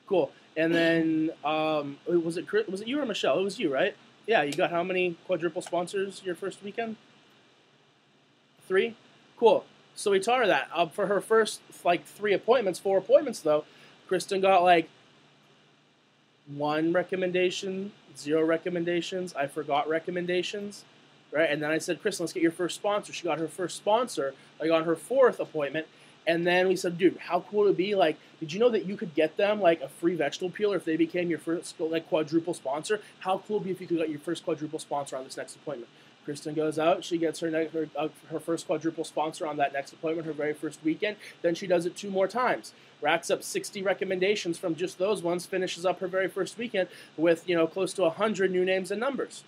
cool. And then was it you or Michelle? It was you, right? Yeah, you got how many quadruple sponsors your first weekend? 3? Cool. So we taught her that. For her first, like, 4 appointments, though, Kristen got, like, 1 recommendation, 0 recommendations. I forgot recommendations, right? And then I said, Kristen, let's get your first sponsor. She got her first sponsor, like, on her 4th appointment. And then we said, dude, how cool would it be? Like, did you know that you could get them, like, a free vegetable peeler if they became your first, like, quadruple sponsor? How cool would it be if you could get your first quadruple sponsor on this next appointment? Kristen goes out. She gets her first quadruple sponsor on that next appointment, her very first weekend. Then she does it 2 more times. Racks up 60 recommendations from just those ones. Finishes up her very first weekend with, close to 100 new names and numbers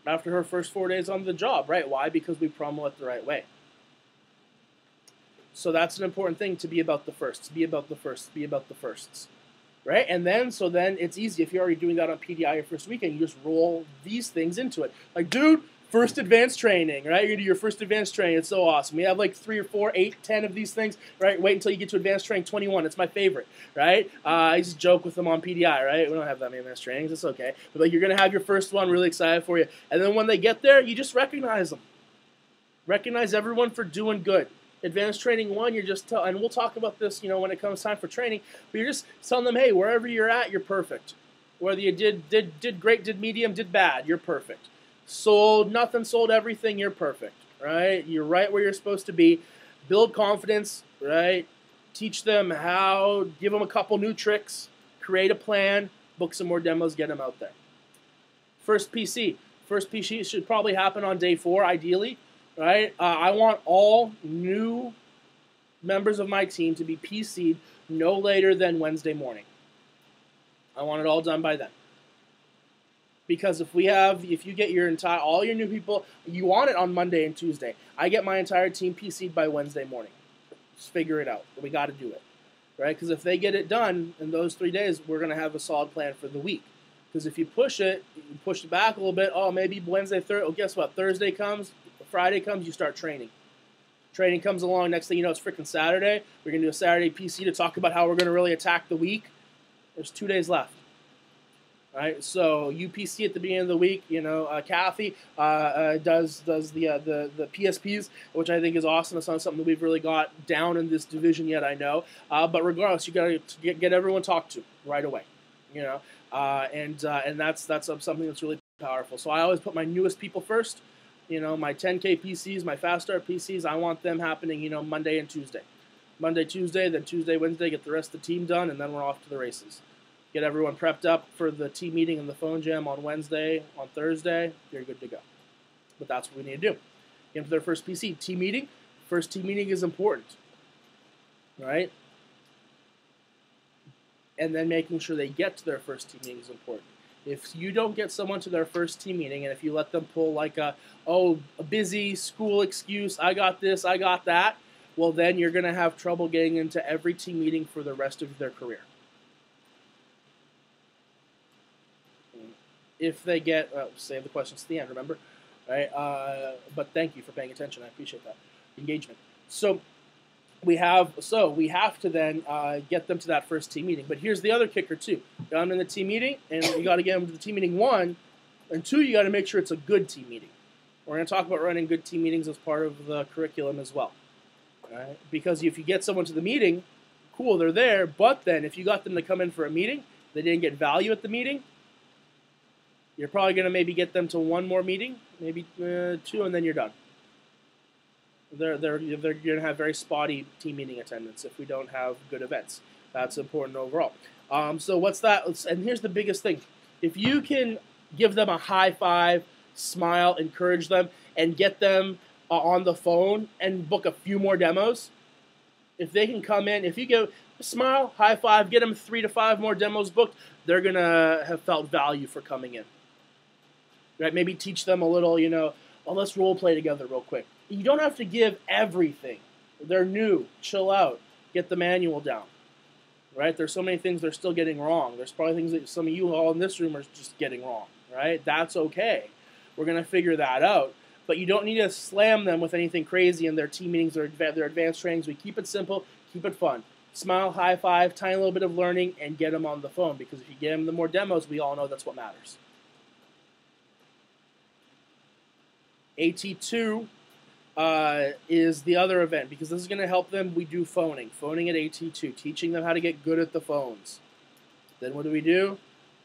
after her first 4 days on the job, right? Why? Because we promo it the right way. So that's an important thing, to be about the firsts, be about the firsts, be about the firsts, right? And then, then it's easy. If you're already doing that on PDI your first weekend, you just roll these things into it. Like, dude, first advanced training, right? You're going to do your first advanced training. It's so awesome. We have like 3 or 4, 8, 10 of these things, right? Wait until you get to advanced training 21. It's my favorite, right? I used to joke with them on PDI, right? We don't have that many advanced trainings. It's okay. But like, you're going to have your first one, really excited for you. And then when they get there, you just recognize them. Recognize everyone for doing good. Advanced training 1, you're just and we'll talk about this, when it comes time for training, but you're just telling them, hey, wherever you're at, you're perfect. Whether you did great, did medium, did bad, you're perfect. Sold nothing, sold everything, you're perfect, right? You're right where you're supposed to be. Build confidence, right? Teach them how, give them a couple new tricks, create a plan, book some more demos, get them out there. First PC. First PC should probably happen on day 4, ideally. Right? I want all new members of my team to be PC'd no later than Wednesday morning. I want it all done by then. Because if you get all your new people, you want it on Monday and Tuesday. I get my entire team PC'd by Wednesday morning. Just figure it out. We got to do it. Right? Because if they get it done in those 3 days, we're going to have a solid plan for the week. Because if you push it back a little bit, maybe Wednesday, Thursday, guess what? Thursday comes, Friday comes, you start training. Training comes along, next thing you know, it's freaking Saturday. We're going to do a Saturday PC to talk about how we're going to really attack the week. There's 2 days left. All right, so you PC at the beginning of the week. Kathy does the PSPs, which I think is awesome. It's not something that we've really got down in this division yet, I know. But regardless, you got to get everyone talked to right away. And that's something that's really powerful. So I always put my newest people first. My 10K PCs, my fast start PCs, I want them happening, Monday and Tuesday. Monday, Tuesday, then Tuesday, Wednesday, get the rest of the team done, and then we're off to the races. Get everyone prepped up for the team meeting and the phone jam on Wednesday, on Thursday, you're good to go. But that's what we need to do. Get them to their first PC. Team meeting, first team meeting is important, right? And then making sure they get to their first team meeting is important. If you don't get someone to their first team meeting, and if you let them pull like a busy school excuse, I got this, I got that, well, then you're going to have trouble getting into every team meeting for the rest of their career. If they get, save the questions to the end, remember? Right? But thank you for paying attention. I appreciate that engagement. So we have to then get them to that first team meeting. But here's the other kicker too. Got them in the team meeting, and you got to get them to the team meeting 1, and 2, you got to make sure it's a good team meeting. We're going to talk about running good team meetings as part of the curriculum as well. Right? Because if you get someone to the meeting, cool, they're there. But then if you got them to come in for a meeting, they didn't get value at the meeting, you're probably going to maybe get them to 1 more meeting, maybe 2, and then you're done. They're going to have very spotty team meeting attendance if we don't have good events. That's important overall. So what's that? And here's the biggest thing. If you can give them a high five, smile, encourage them, and get them on the phone and book a few more demos, if they can come in, if you go smile, high five, get them 3 to 5 more demos booked, they're going to have felt value for coming in. Right? Maybe teach them a little, let's role play together real quick. You don't have to give everything. They're new. Chill out. Get the manual down. Right? There's so many things they're still getting wrong. There's probably things that some of you all in this room are just getting wrong. Right? That's okay. We're going to figure that out. But you don't need to slam them with anything crazy in their team meetings or their advanced trainings. We keep it simple, keep it fun. Smile, high five, tiny little bit of learning, and get them on the phone. Because if you get them the more demos, we all know that's what matters. AT2 is the other event, because this is going to help them. We do phoning at AT2, teaching them how to get good at the phones. Then what do?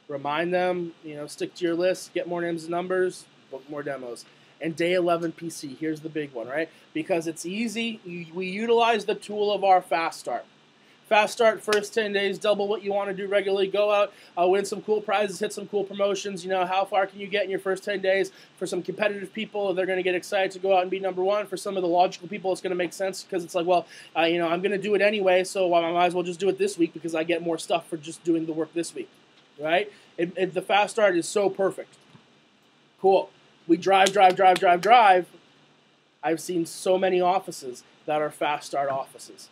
Remind them, stick to your list, get more names and numbers, book more demos. And day 11 PC, here's the big one, right? Because it's easy, we utilize the tool of our fast start. Fast start, first 10 days, double what you want to do regularly. Go out, win some cool prizes, hit some cool promotions. How far can you get in your first 10 days? For some competitive people, they're going to get excited to go out and be number one. For some of the logical people, it's going to make sense because it's like, well, I'm going to do it anyway, so I might as well just do it this week because I get more stuff for just doing the work this week, right? The fast start is so perfect. Cool. We drive. I've seen so many offices that are fast start offices.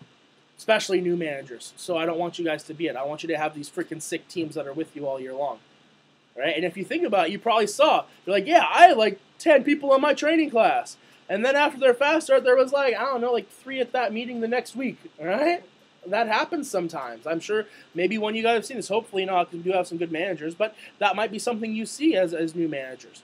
Especially new managers. So I don't want you guys to be it. I want you to have these freaking sick teams that are with you all year long. Right? And if you think about it, you probably saw, you're like, yeah, I had like 10 people in my training class. And then after their fast start, there was like, I don't know, like 3 at that meeting the next week. All right? That happens sometimes. I'm sure maybe one of you guys have seen this. Hopefully, you do have some good managers, but that might be something you see as new managers.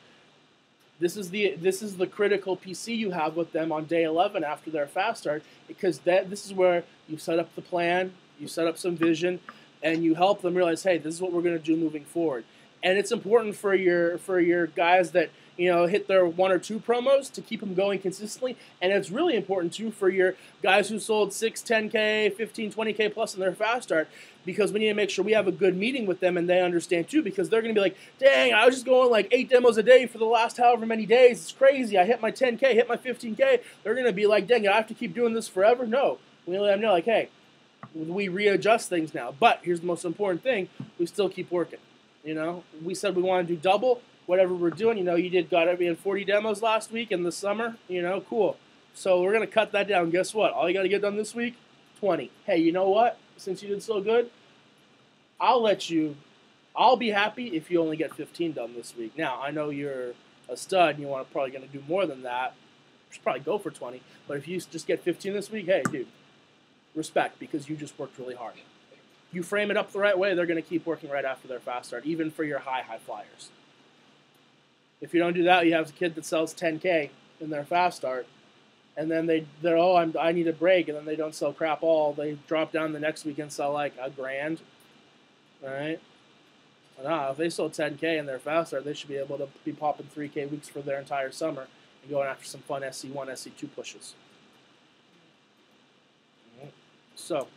This is the critical PC you have with them on day 11 after their fast start, because this is where you set up the plan, you set up some vision, and you help them realize, hey, this is what we're going to do moving forward. And it's important for your guys that hit their 1 or 2 promos to keep them going consistently, and it's really important too for your guys who sold 6, 10K, 15, 20K plus in their fast start, because we need to make sure we have a good meeting with them and they understand too, because they're going to be like, dang, I was just going like 8 demos a day for the last however many days. It's crazy. I hit my 10K, hit my 15K. They're going to be like, dang, I have to keep doing this forever? No. We let them know, like, hey, we readjust things now. But here's the most important thing. We still keep working. We said we want to do double whatever we're doing. You got to be in 40 demos last week in the summer. Cool. So we're going to cut that down. Guess what? All you got to get done this week, 20. Hey, you know what? Since you did so good, I'll be happy if you only get 15 done this week. Now, I know you're a stud and you're probably going to do more than that. You should probably go for 20. But if you just get 15 this week, hey, dude, respect, because you just worked really hard. You frame it up the right way, they're going to keep working right after their fast start, even for your high flyers. If you don't do that, you have a kid that sells 10K in their fast start, and then I need a break, and then they don't sell crap all. They drop down the next week and sell like $1,000. All right? Well, if they sold 10K in their fast start, they should be able to be popping 3K weeks for their entire summer and going after some fun SC1, SC2 pushes. All right. So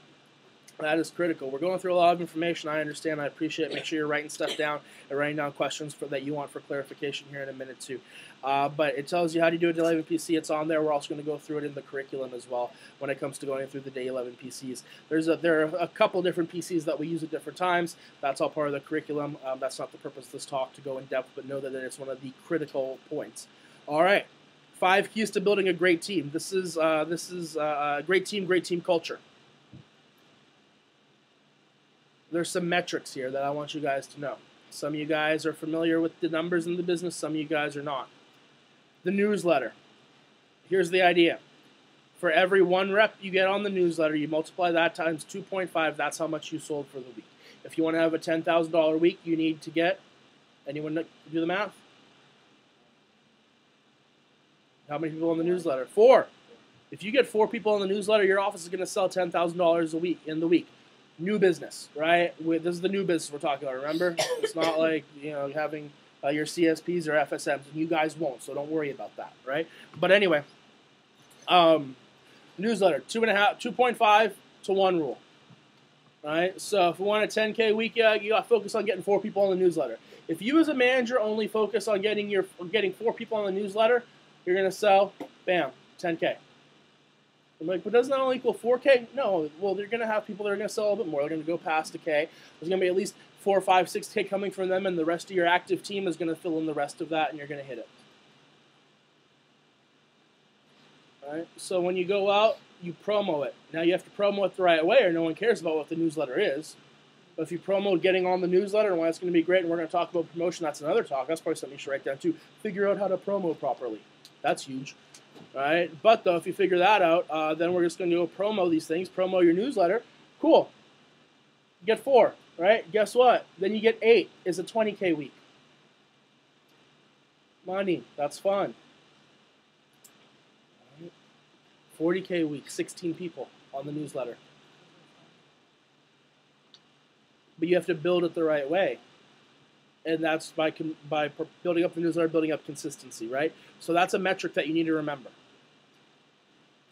that is critical. We're going through a lot of information. I understand. I appreciate it. Make sure you're writing stuff down and writing down questions that you want for clarification here in a minute too. But it tells you how to do a day 11 PC. It's on there. We're also going to go through it in the curriculum as well when it comes to going through the day 11 PCs. There are a couple different PCs that we use at different times. That's all part of the curriculum. That's not the purpose of this talk to go in depth, but know that it's one of the critical points. All right. 5 keys to building a great team. This is a great team culture. There's some metrics here that I want you guys to know. Some of you guys are familiar with the numbers in the business. Some of you guys are not. The newsletter. Here's the idea. For every 1 rep you get on the newsletter, you multiply that times 2.5. That's how much you sold for the week. If you want to have a $10,000 week, you need to get, anyone do the math? How many people in the newsletter? 4. If you get 4 people in the newsletter, your office is going to sell $10,000 a week in the week. New business, right? This is the new business we're talking about, remember? It's not like, having your CSPs or FSMs, and you guys won't, so don't worry about that, right? But anyway, newsletter, 2.5 to 1 rule, right? So if we want a 10K week, you got to focus on getting 4 people on the newsletter. If you as a manager only focus on getting 4 people on the newsletter, you're going to sell, bam, 10K. I'm like, but doesn't that only equal 4K? No. Well, they're going to have people that are going to sell a little bit more. They're going to go past a K. There's going to be at least 4, 5, 6K coming from them, and the rest of your active team is going to fill in the rest of that, and you're going to hit it. All right? So when you go out, you promo it. Now you have to promo it the right way, or no one cares about what the newsletter is. But if you promote getting on the newsletter and why it's going to be great, and we're going to talk about promotion, that's another talk. That's probably something you should write down too. Figure out how to promo properly. That's huge. All right? But though, if you figure that out, then we're just going to go promo these things, promo your newsletter. Cool. You get 4, right? Guess what? Then you get 8. It's a 20K week. Money. That's fun. Right. 40K a week, 16 people on the newsletter. But you have to build it the right way. And that's by building up the newsletter, building up consistency, right? So that's a metric that you need to remember.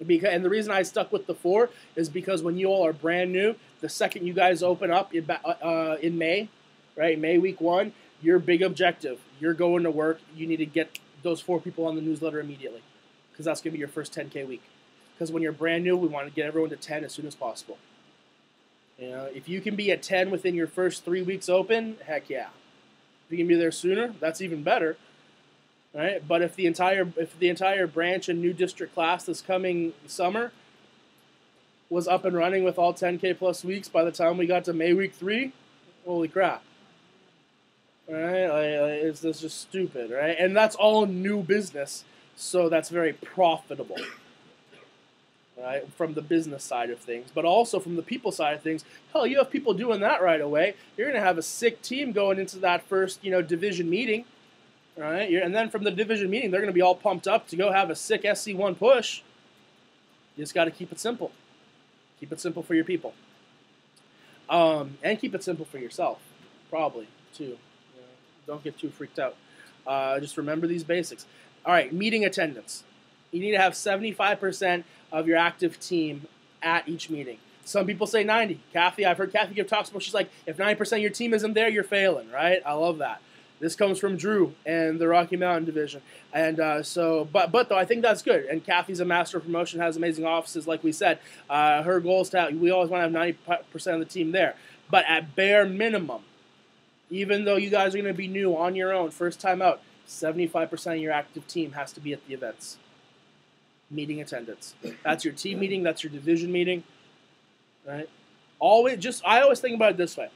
And the reason I stuck with the 4 is because when you all are brand new, the second you guys open up in May, right, May week 1, your big objective, you're going to work, you need to get those 4 people on the newsletter immediately because that's going to be your first 10K week. Because when you're brand new, we want to get everyone to 10 as soon as possible. You know, if you can be at 10 within your first 3 weeks open, heck yeah. If you can be there sooner, that's even better. Right? But if the entire branch and new district class this coming summer was up and running with all 10K plus weeks by the time we got to May week 3, holy crap. Right? It's just stupid, right? And that's all new business, so that's very profitable. Right? From the business side of things, but also from the people side of things. Hell, you have people doing that right away. You're going to have a sick team going into that first, division meeting. Right? And then from the division meeting, they're going to be all pumped up to go have a sick SC1 push. You just got to keep it simple. Keep it simple for your people. And keep it simple for yourself, probably, too. Don't get too freaked out. Just remember these basics. All right, meeting attendance. You need to have 75% of your active team at each meeting. Some people say 90. Kathy, I've heard Kathy give talks about, she's like, if 90% of your team isn't there, you're failing, right? I love that. This comes from Drew and the Rocky Mountain division. And but though, I think that's good. And Kathy's a master of promotion, has amazing offices, like we said. Her goal is we always want to have 90% of the team there. But at bare minimum, even though you guys are going to be new on your own, first time out, 75% of your active team has to be at the events. Meeting attendance. That's your team meeting, that's your division meeting. Right? I always think about it this way.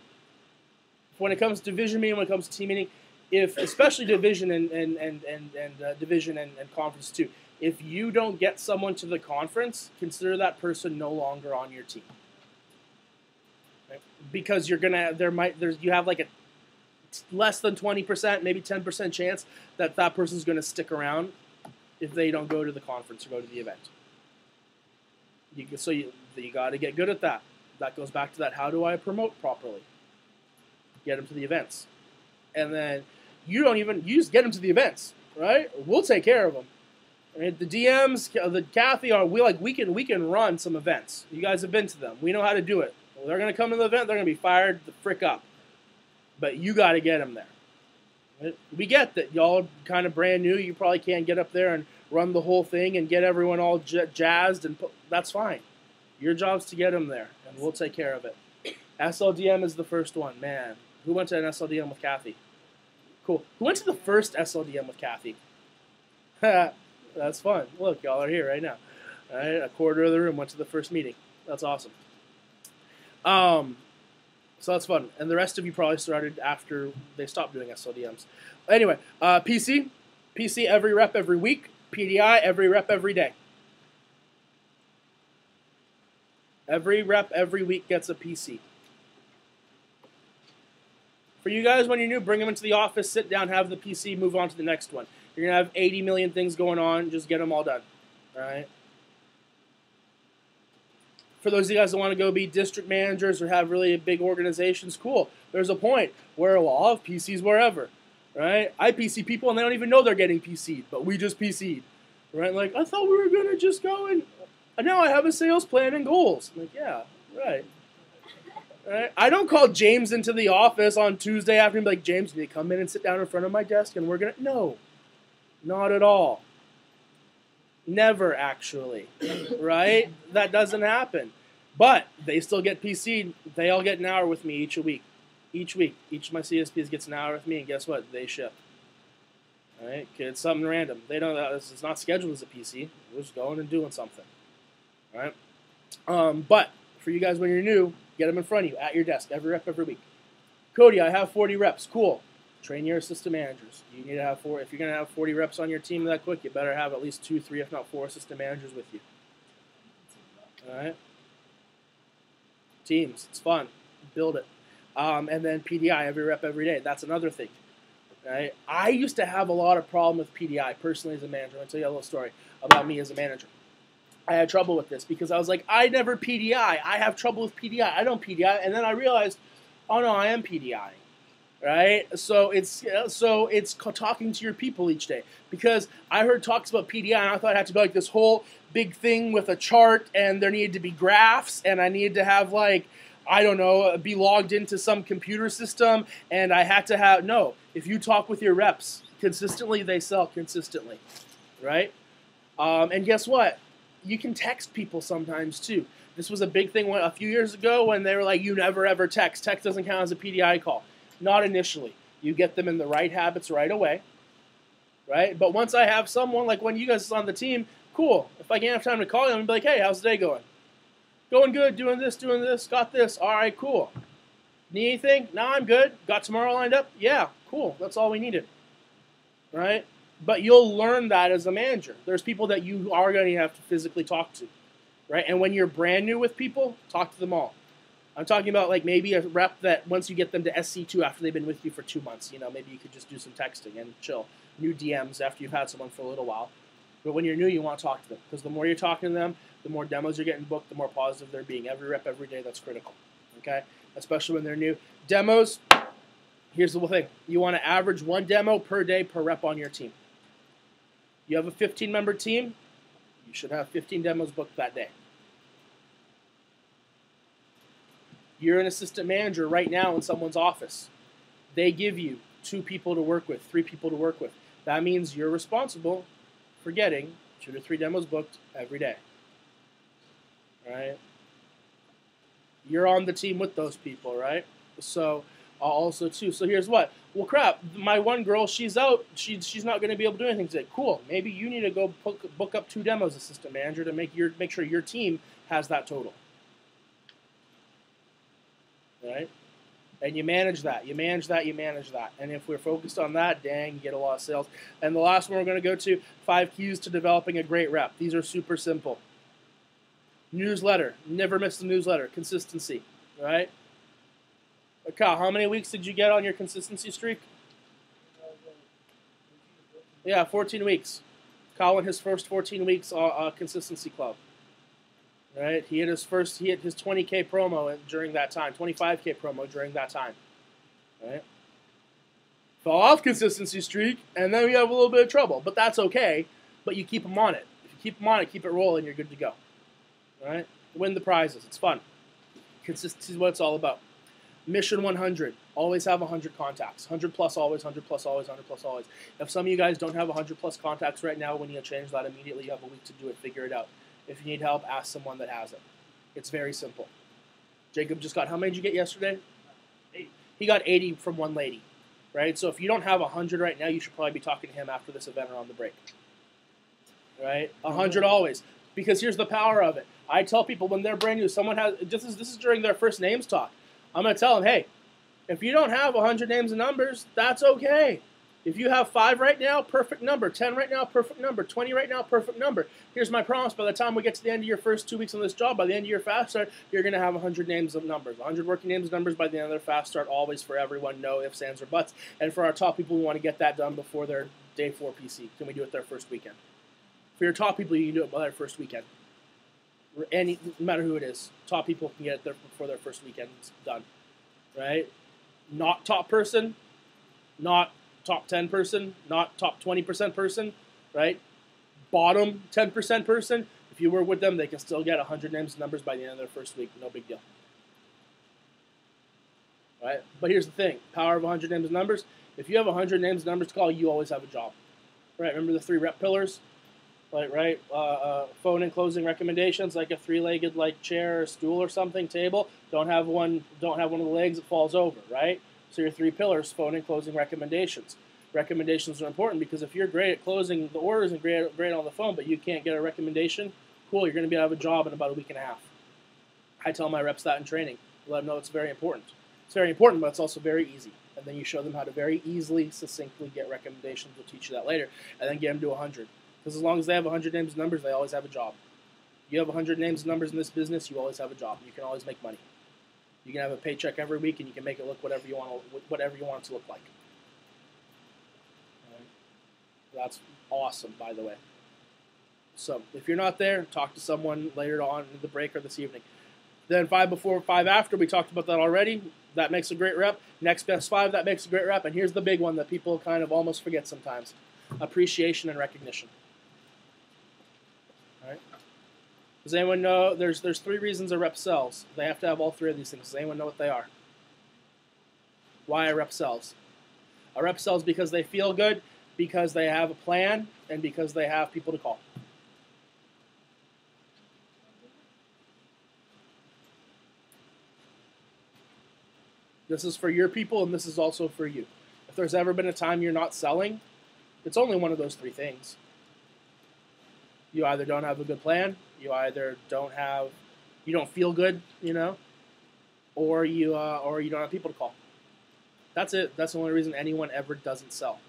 When it comes to division meeting, when it comes to team meeting, especially division and division and conference too, if you don't get someone to the conference, consider that person no longer on your team. Right? Because you have like a less than 20%, maybe 10% chance that person's going to stick around if they don't go to the conference or go to the event. So you got to get good at that. That goes back to that, how do I promote properly? Get them to the events. And then you just get them to the events, right? We'll take care of them. I mean, the DMs, the Kathy, we can run some events. You guys have been to them. We know how to do it. Well, they're going to come to the event, they're going to be fired the frick up. But you got to get them there. We get that y'all are kind of brand new. You probably can't get up there and run the whole thing and get everyone all jazzed. That's fine. Your job's to get them there, and we'll take care of it. SLDM is the first one. Man, who went to an SLDM with Kathy? Cool. Who went to the first SLDM with Kathy? That's fun. Look, y'all are here right now. All right, a quarter of the room went to the first meeting. That's awesome. So that's fun. And the rest of you probably started after they stopped doing SLDMs. Anyway, PC every rep every week. PDI every rep every day. Every rep every week gets a PC. For you guys, when you're new, bring them into the office, sit down, have the PC, move on to the next one. You're going to have 80 million things going on. Just get them all done. All right? For those of you guys that want to go be district managers or have really big organizations, cool. There's a point where we'll have PCs wherever, right? I PC people and they don't even know they're getting PC'd, but we just PC'd, right? Like, I thought we were going to just go and now I have a sales plan and goals. I'm like, yeah, right. Right? I don't call James into the office on Tuesday afternoon and be like, James, can you come in and sit down in front of my desk and we're going to... No, not at all. Never, actually, right? That doesn't happen. But they still get PC'd. They all get an hour with me each week. Each of my CSPs gets an hour with me, and guess what? They ship. All right? It's something random. They don't. It's not scheduled as a PC. We're just going and doing something. All right? But for you guys when you're new, get them in front of you at your desk every rep every week. Cody, I have 40 reps. Cool. Train your assistant managers. You need to have 4. If you're going to have 40 reps on your team that quick, you better have at least 2, 3, if not 4 assistant managers with you. All right? Teams. It's fun. Build it. And then PDI, every rep, every day. That's another thing. Right? I used to have a lot of problem with PDI personally as a manager. I'll tell you a little story about me as a manager. I had trouble with this because I was like, I never PDI. I have trouble with PDI. I don't PDI. And then I realized, oh no, I am PDI. Right? So it's talking to your people each day. Because I heard talks about PDI and I thought it had to be like this whole big thing with a chart and there needed to be graphs and I needed to have like, I don't know, be logged into some computer system and I had to have, no, if you talk with your reps consistently, they sell consistently. Right? And guess what? You can text people sometimes too. This was a big thing a few years ago when they were like, you never ever text. Text doesn't count as a PDI call. Not initially. You get them in the right habits right away. Right? But once I have someone, like when you guys are on the team, cool. If I can't have time to call them, I'll be like, hey, how's the day going? Going good, doing this, got this. All right, cool. Need anything? No, I'm good. Got tomorrow lined up? Yeah, cool. That's all we needed. Right? But you'll learn that as a manager. There's people that you are going to have to physically talk to, right? And when you're brand new with people, talk to them all. I'm talking about like maybe a rep that once you get them to SC2 after they've been with you for 2 months, maybe you could just do some texting and chill. New DMs after you've had someone for a little while. But when you're new, you want to talk to them because the more you're talking to them, the more demos you're getting booked, the more positive they're being. Every rep, every day, that's critical, okay? Especially when they're new. Demos, here's the thing. You want to average 1 demo per day per rep on your team. You have a 15-member team, you should have 15 demos booked that day. You're an assistant manager right now in someone's office. They give you 2 people to work with, 3 people to work with. That means you're responsible for getting 2 to 3 demos booked every day. Right? You're on the team with those people, right? So also too. So here's what. Well, crap. My one girl, she's out. She's not going to be able to do anything today. Cool. Maybe you need to go book up 2 demos, assistant manager, to make sure your team has that total. Right? And you manage that. You manage that. You manage that. And if we're focused on that, dang, you get a lot of sales. And the last one we're going to go to, 5 keys to developing a great rep. These are super simple. Newsletter. Never miss the newsletter. Consistency. Right? Kyle, how many weeks did you get on your consistency streak? Yeah, 14 weeks. Kyle in his first 14 weeks consistency club. Right? He hit his 20K promo during that time, 25K promo during that time. Right? Fall off consistency streak, and then we have a little bit of trouble. But that's okay. But you keep them on it. If you keep them on it, keep it rolling, you're good to go. Right? Win the prizes. It's fun. Consistency is what it's all about. Mission 100. Always have 100 contacts. 100 plus always, 100 plus always, 100 plus always. If some of you guys don't have 100 plus contacts right now, we need to change that immediately. You have a week to do it. Figure it out. If you need help, ask someone that has it. It's very simple. Jacob just got, how many did you get yesterday? 8. He got 80 from one lady. Right? So if you don't have 100 right now, you should probably be talking to him after this event or on the break. Right? 100 always. Because here's the power of it. I tell people when they're brand new, someone has, this is during their first names talk. I'm going to tell them, hey, if you don't have 100 names and numbers, that's okay. If you have 5 right now, perfect number. 10 right now, perfect number. 20 right now, perfect number. Here's my promise. By the time we get to the end of your first 2 weeks on this job, by the end of your fast start, you're going to have 100 names of numbers. 100 working names and numbers by the end of their fast start, always for everyone. No ifs, ands, or buts. And for our top people, we want to get that done before their day 4 PC. Can we do it their first weekend? For your top people, you can do it by their first weekend. No matter who it is, top people can get it there before their first weekend is done. Right? Not top person, not top 10 person, not top 20% person, right? Bottom 10% person. If you work with them, they can still get 100 names and numbers by the end of their first week. No big deal. Right? But here's the thing. Power of 100 names and numbers. If you have 100 names and numbers to call, you always have a job. Right? Remember the 3 rep pillars? Right? Phone and closing recommendations, like a 3-legged like chair or stool or something, table. Don't have one of the legs that falls over, right? So your 3 pillars, phone and closing recommendations. Recommendations are important because if you're great at closing the orders and great on the phone, but you can't get a recommendation, cool, you're going to be out of a job in about a week and a half. I tell my reps that in training. Let them know it's very important. It's very important, but it's also very easy. And then you show them how to very easily, succinctly get recommendations. We'll teach you that later. And then get them to 100. Because as long as they have 100 names and numbers, they always have a job. You have 100 names and numbers in this business, you always have a job. You can always make money. You can have a paycheck every week, and you can make it look whatever you want it to look like. Right? That's awesome, by the way. So if you're not there, talk to someone later on in the break or this evening. Then 5 before, 5 after, we talked about that already. That makes a great rep. Next best 5, that makes a great rep. And here's the big one that people kind of almost forget sometimes. Appreciation and recognition. All right? Does anyone know, there's 3 reasons a rep sells. They have to have all 3 of these things. Does anyone know what they are? Why a rep sells? A rep sells because they feel good, because they have a plan, and because they have people to call. This is for your people, and this is also for you. If there's ever been a time you're not selling, it's only one of those 3 things. You either don't have a good plan, you either you don't feel good, or you don't have people to call. That's it. That's the only reason anyone ever doesn't sell.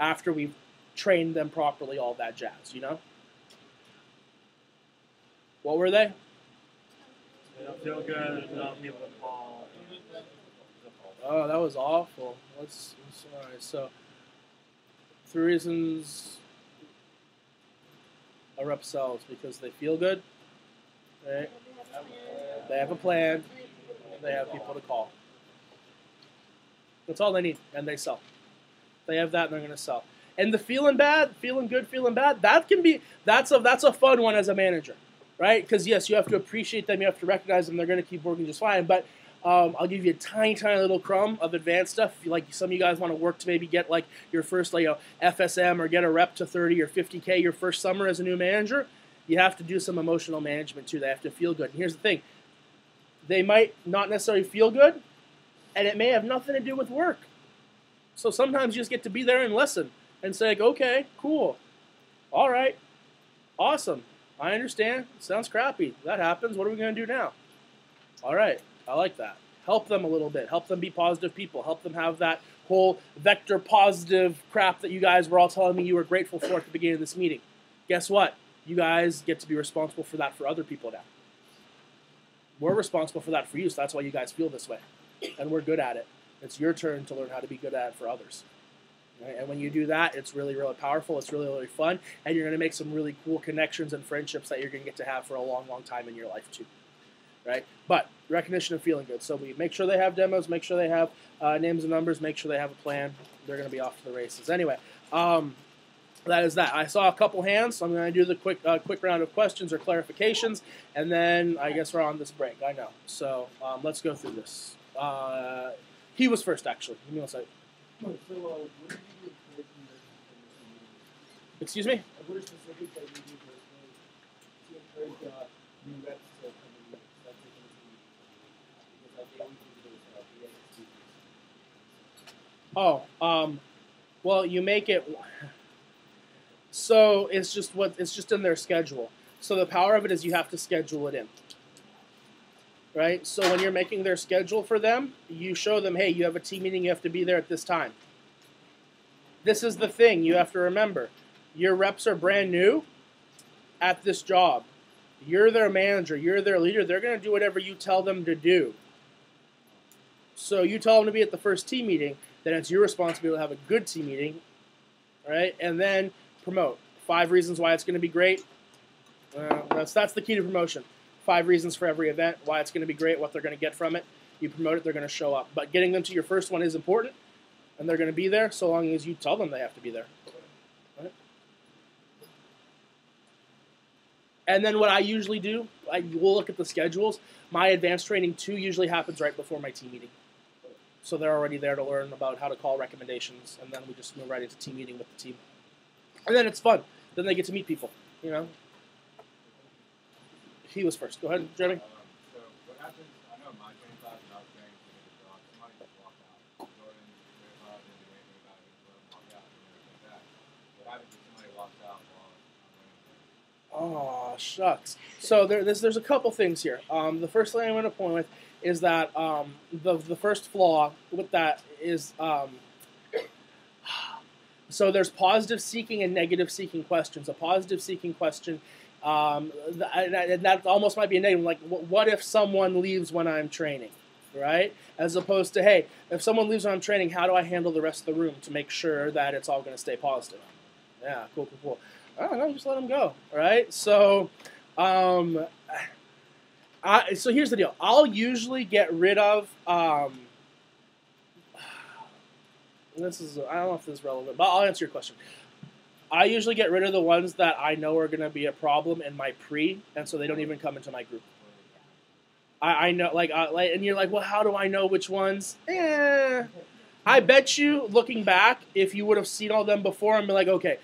After we've trained them properly, all that jazz, What were they? They don't feel good. They don't have people to call. Oh, that was awful. All right. So, 3 reasons a rep sells: because they feel good, right? They have a plan. They have people to call. That's all they need, and they sell. They have that, and they're going to sell. And the feeling bad, feeling good, feeling bad, that's a fun one as a manager, right? Because yes, you have to appreciate them, you have to recognize them. They're going to keep working just fine. But I'll give you a tiny little crumb of advanced stuff. If like some of you guys want to work to maybe get like your first FSM or get a rep to 30 or 50K your first summer as a new manager, you have to do some emotional management too. They have to feel good. And here's the thing: they might not necessarily feel good, and it may have nothing to do with work. So sometimes you just get to be there and listen and say, like, okay, cool, all right, awesome, I understand. Sounds crappy. That happens. What are we going to do now? All right, I like that. Help them a little bit. Help them be positive people. Help them have that whole vector positive crap that you guys were all telling me you were grateful for at the beginning of this meeting. Guess what? You guys get to be responsible for that for other people now. We're responsible for that for you, so that's why you guys feel this way. And we're good at it. It's your turn to learn how to be good at it for others. Right? And when you do that, it's really, really powerful. It's really, really fun. And you're going to make some really cool connections and friendships that you're going to get to have for a long, long time in your life too. Right? But recognition of feeling good. So we make sure they have demos, make sure they have names and numbers, make sure they have a plan. They're going to be off to the races. Anyway, that is that. I saw a couple hands, so I'm going to do the quick round of questions or clarifications, and then I guess we're on this break. I know. So let's go through this. He was first, actually. Give me one second. So, what did you do personally Excuse me? what are specifics that you do personally to encourage new reps to come in and start taking the team? Because they always do those Well, you make it. So it's just in their schedule. So the power of it is you have to schedule it in. Right? So when you're making their schedule for them, you show them, hey, you have a team meeting, you have to be there at this time. This is the thing you have to remember. Your reps are brand new at this job. You're their manager, you're their leader. They're going to do whatever you tell them to do. So you tell them to be at the first team meeting, then it's your responsibility to have a good team meeting, right? And then promote. 5 reasons why it's going to be great. That's the key to promotion. 5 reasons for every event, why it's going to be great, what they're going to get from it. You promote it, they're going to show up. But getting them to your first one is important, and they're going to be there so long as you tell them they have to be there. Right? And then what I usually do, we'll look at the schedules. My advanced training, too, usually happens right before my team meeting. So they're already there to learn about how to call recommendations, and then we just move right into team meeting with the team. And then it's fun. Then they get to meet people, He was first. Go ahead, Jeremy. So what happens, I know in my training class, when I was training to get a job, somebody just walked out. Jordan, their class didn't do anything about it, just let them walk out and everything like that. What happens if somebody walks out while I'm running? Oh, shucks. So there's a couple things here. The first thing I'm going to point with is that the first flaw with that is so there's positive seeking and negative seeking questions. A positive seeking question, and that almost might be a negative. Like, what if someone leaves when I'm training, right? As opposed to, hey, if someone leaves when I'm training, how do I handle the rest of the room to make sure that it's all going to stay positive? Yeah, cool. I don't know, just let them go. All right. So, so here's the deal. I'll usually get rid of. This is, I don't know if this is relevant, but I'll answer your question. I usually get rid of the ones that I know are going to be a problem in my pre, and so they don't even come into my group. I know, and you're like, well, how do I know which ones? I bet you, looking back, if you would have seen all of them before and be like, okay,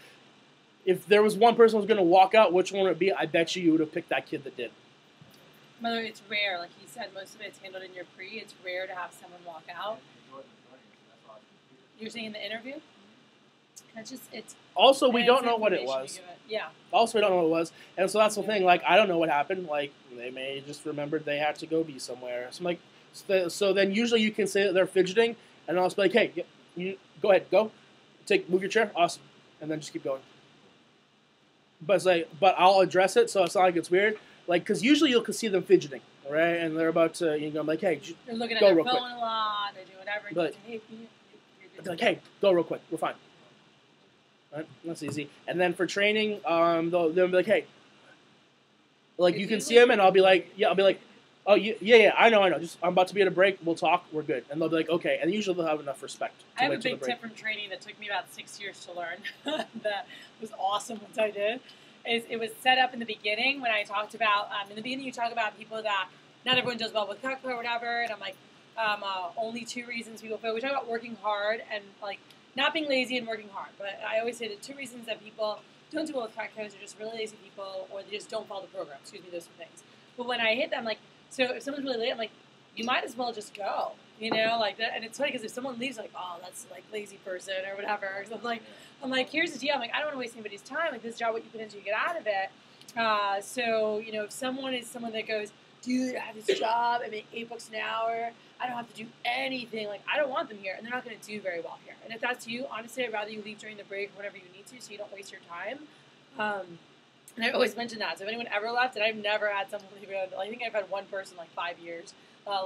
if there was one person who was going to walk out, which one would it be? I bet you would have picked that kid that did. By the way, it's rare. Like he said, most of it's handled in your pre. It's rare to have someone walk out. You're saying in the interview? It's. Also, we don't know what it was. Yeah. Also, we don't know what it was, and so that's the thing. Like, I don't know what happened. Like, they may just remembered they had to go be somewhere. So I'm like, so then usually you can say that they're fidgeting, and I'll just be like, hey, you go ahead, go, move your chair, awesome, and then just keep going. But it's like, but I'll address it, so it's not like it's weird. Like, because usually you'll see them fidgeting, right? And they're about to, I'm like, hey, they're looking at go their real phone quick. a lot. They do whatever. But, hey, you're like, hey, go real quick. We're fine. Right? That's easy. And then for training, they'll be like, hey, like you can see them, and I'll be like, oh yeah, I know. Just I'm about to be at a break. We'll talk. We're good. And they'll be like, okay. And usually they'll have enough respect. I have a big tip from training that took me about 6 years to learn. That was awesome once I did. It was set up in the beginning when I talked about in the beginning you talk about people that not everyone does well with Cutco or whatever, and I'm like only 2 reasons people fail. We talk about working hard and like not being lazy and working hard, but I always say the 2 reasons that people don't do well with Cutcos are just really lazy people or they just don't follow the program. Excuse me, those 2 things. But when I hit them, like, so if someone's really late, I'm like, you might as well just go, like that. And it's funny because if someone leaves, like, oh, that's like lazy person or whatever. So I'm like, here's the deal. I'm like, I don't want to waste anybody's time. Like, this job, what you put into, you get out of it. So if someone is someone that goes, dude, I have this job, I make $8 an hour, I don't have to do anything. Like, I don't want them here, and they're not going to do very well here. And if that's you, honestly, I'd rather you leave during the break or whatever you need to, so you don't waste your time. And I always mention that. So if anyone ever left, and I've never had someone leave, I think I've had one person like 5 years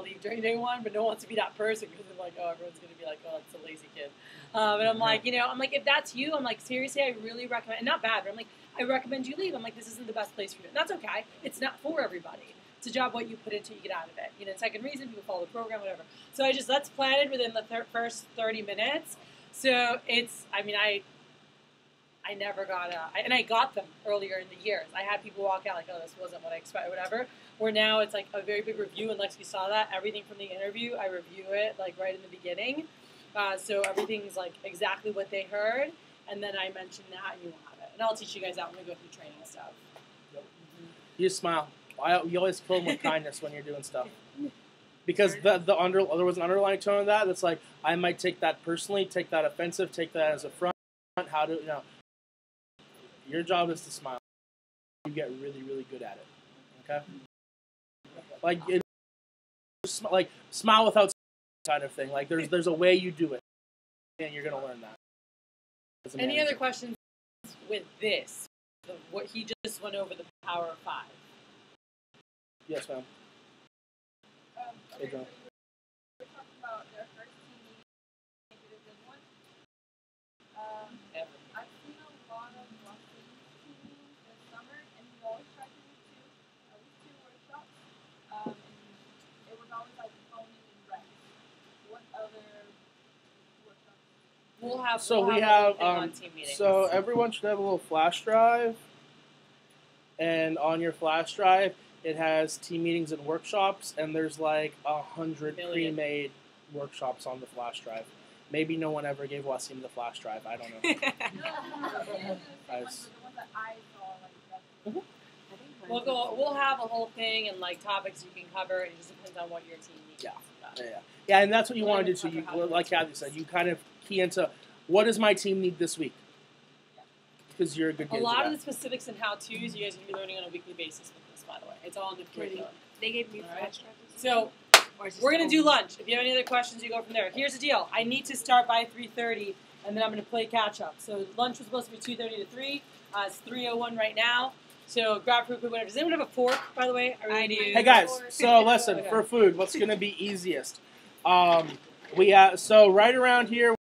leave during day 1, but no one wants to be that person because they're like, oh, everyone's going to be like, oh, that's a lazy kid. And I'm like, if that's you, I'm like, seriously, I really recommend, and not bad, but I'm like, I recommend you leave. I'm like, this isn't the best place for you. And that's okay. It's not for everybody. It's a job what you put into, you get out of it. Second reason, people follow the program, whatever. So that's planned within the first 30 minutes. So I never got and I got them earlier in the years. I had people walk out like, oh, this wasn't what I expected, whatever. Where now it's like a very big review, and Lexi saw that. Everything from the interview, I review it like right in the beginning. So everything's like exactly what they heard, and then I mention that, and you will have it. And I'll teach you guys that when we go through training and stuff. You smile. You always fill them with kindness when you're doing stuff. Because there was an underlying tone of that that's like, I might take that personally, take that offensive, take that as a front. How to, your job is to smile. You get really, really good at it. Okay? Like smile without kind of thing. Like there's a way you do it, and you're gonna learn that. Any other questions with this? What he just went over, the power of 5. Yes, ma'am. Hey, John. We're talking about their first team meeting. I think it is a good one. I've seen a lot of Russian teams this summer, and we always try to do at least 2 workshops. And it was always like phoning and reps. What other workshops? We have on team meetings. So everyone should have a little flash drive, and on your flash drive, it has team meetings and workshops, and there's like 100 pre-made workshops on the flash drive. Maybe no one ever gave Wasim the flash drive. I don't know. We'll have a whole thing and like topics you can cover. It just depends on what your team needs. Yeah, and that's what you want to do too. Like Kathy said, you kind of key into what does my team need this week, because you're a good. A lot of the specifics and how-tos you guys are going to be learning on a weekly basis with this, by the way. It's all in the curriculum. They gave me flash drives. So we're going to do lunch. If you have any other questions, you go from there. Here's the deal. I need to start by 3:30, and then I'm going to play catch-up. So lunch was supposed to be 2:30 to 3. It's 3:01 right now. So grab food, whatever. Does anyone have a fork, by the way? I do. Hey, guys. So listen, for food, what's going to be easiest? So right around here,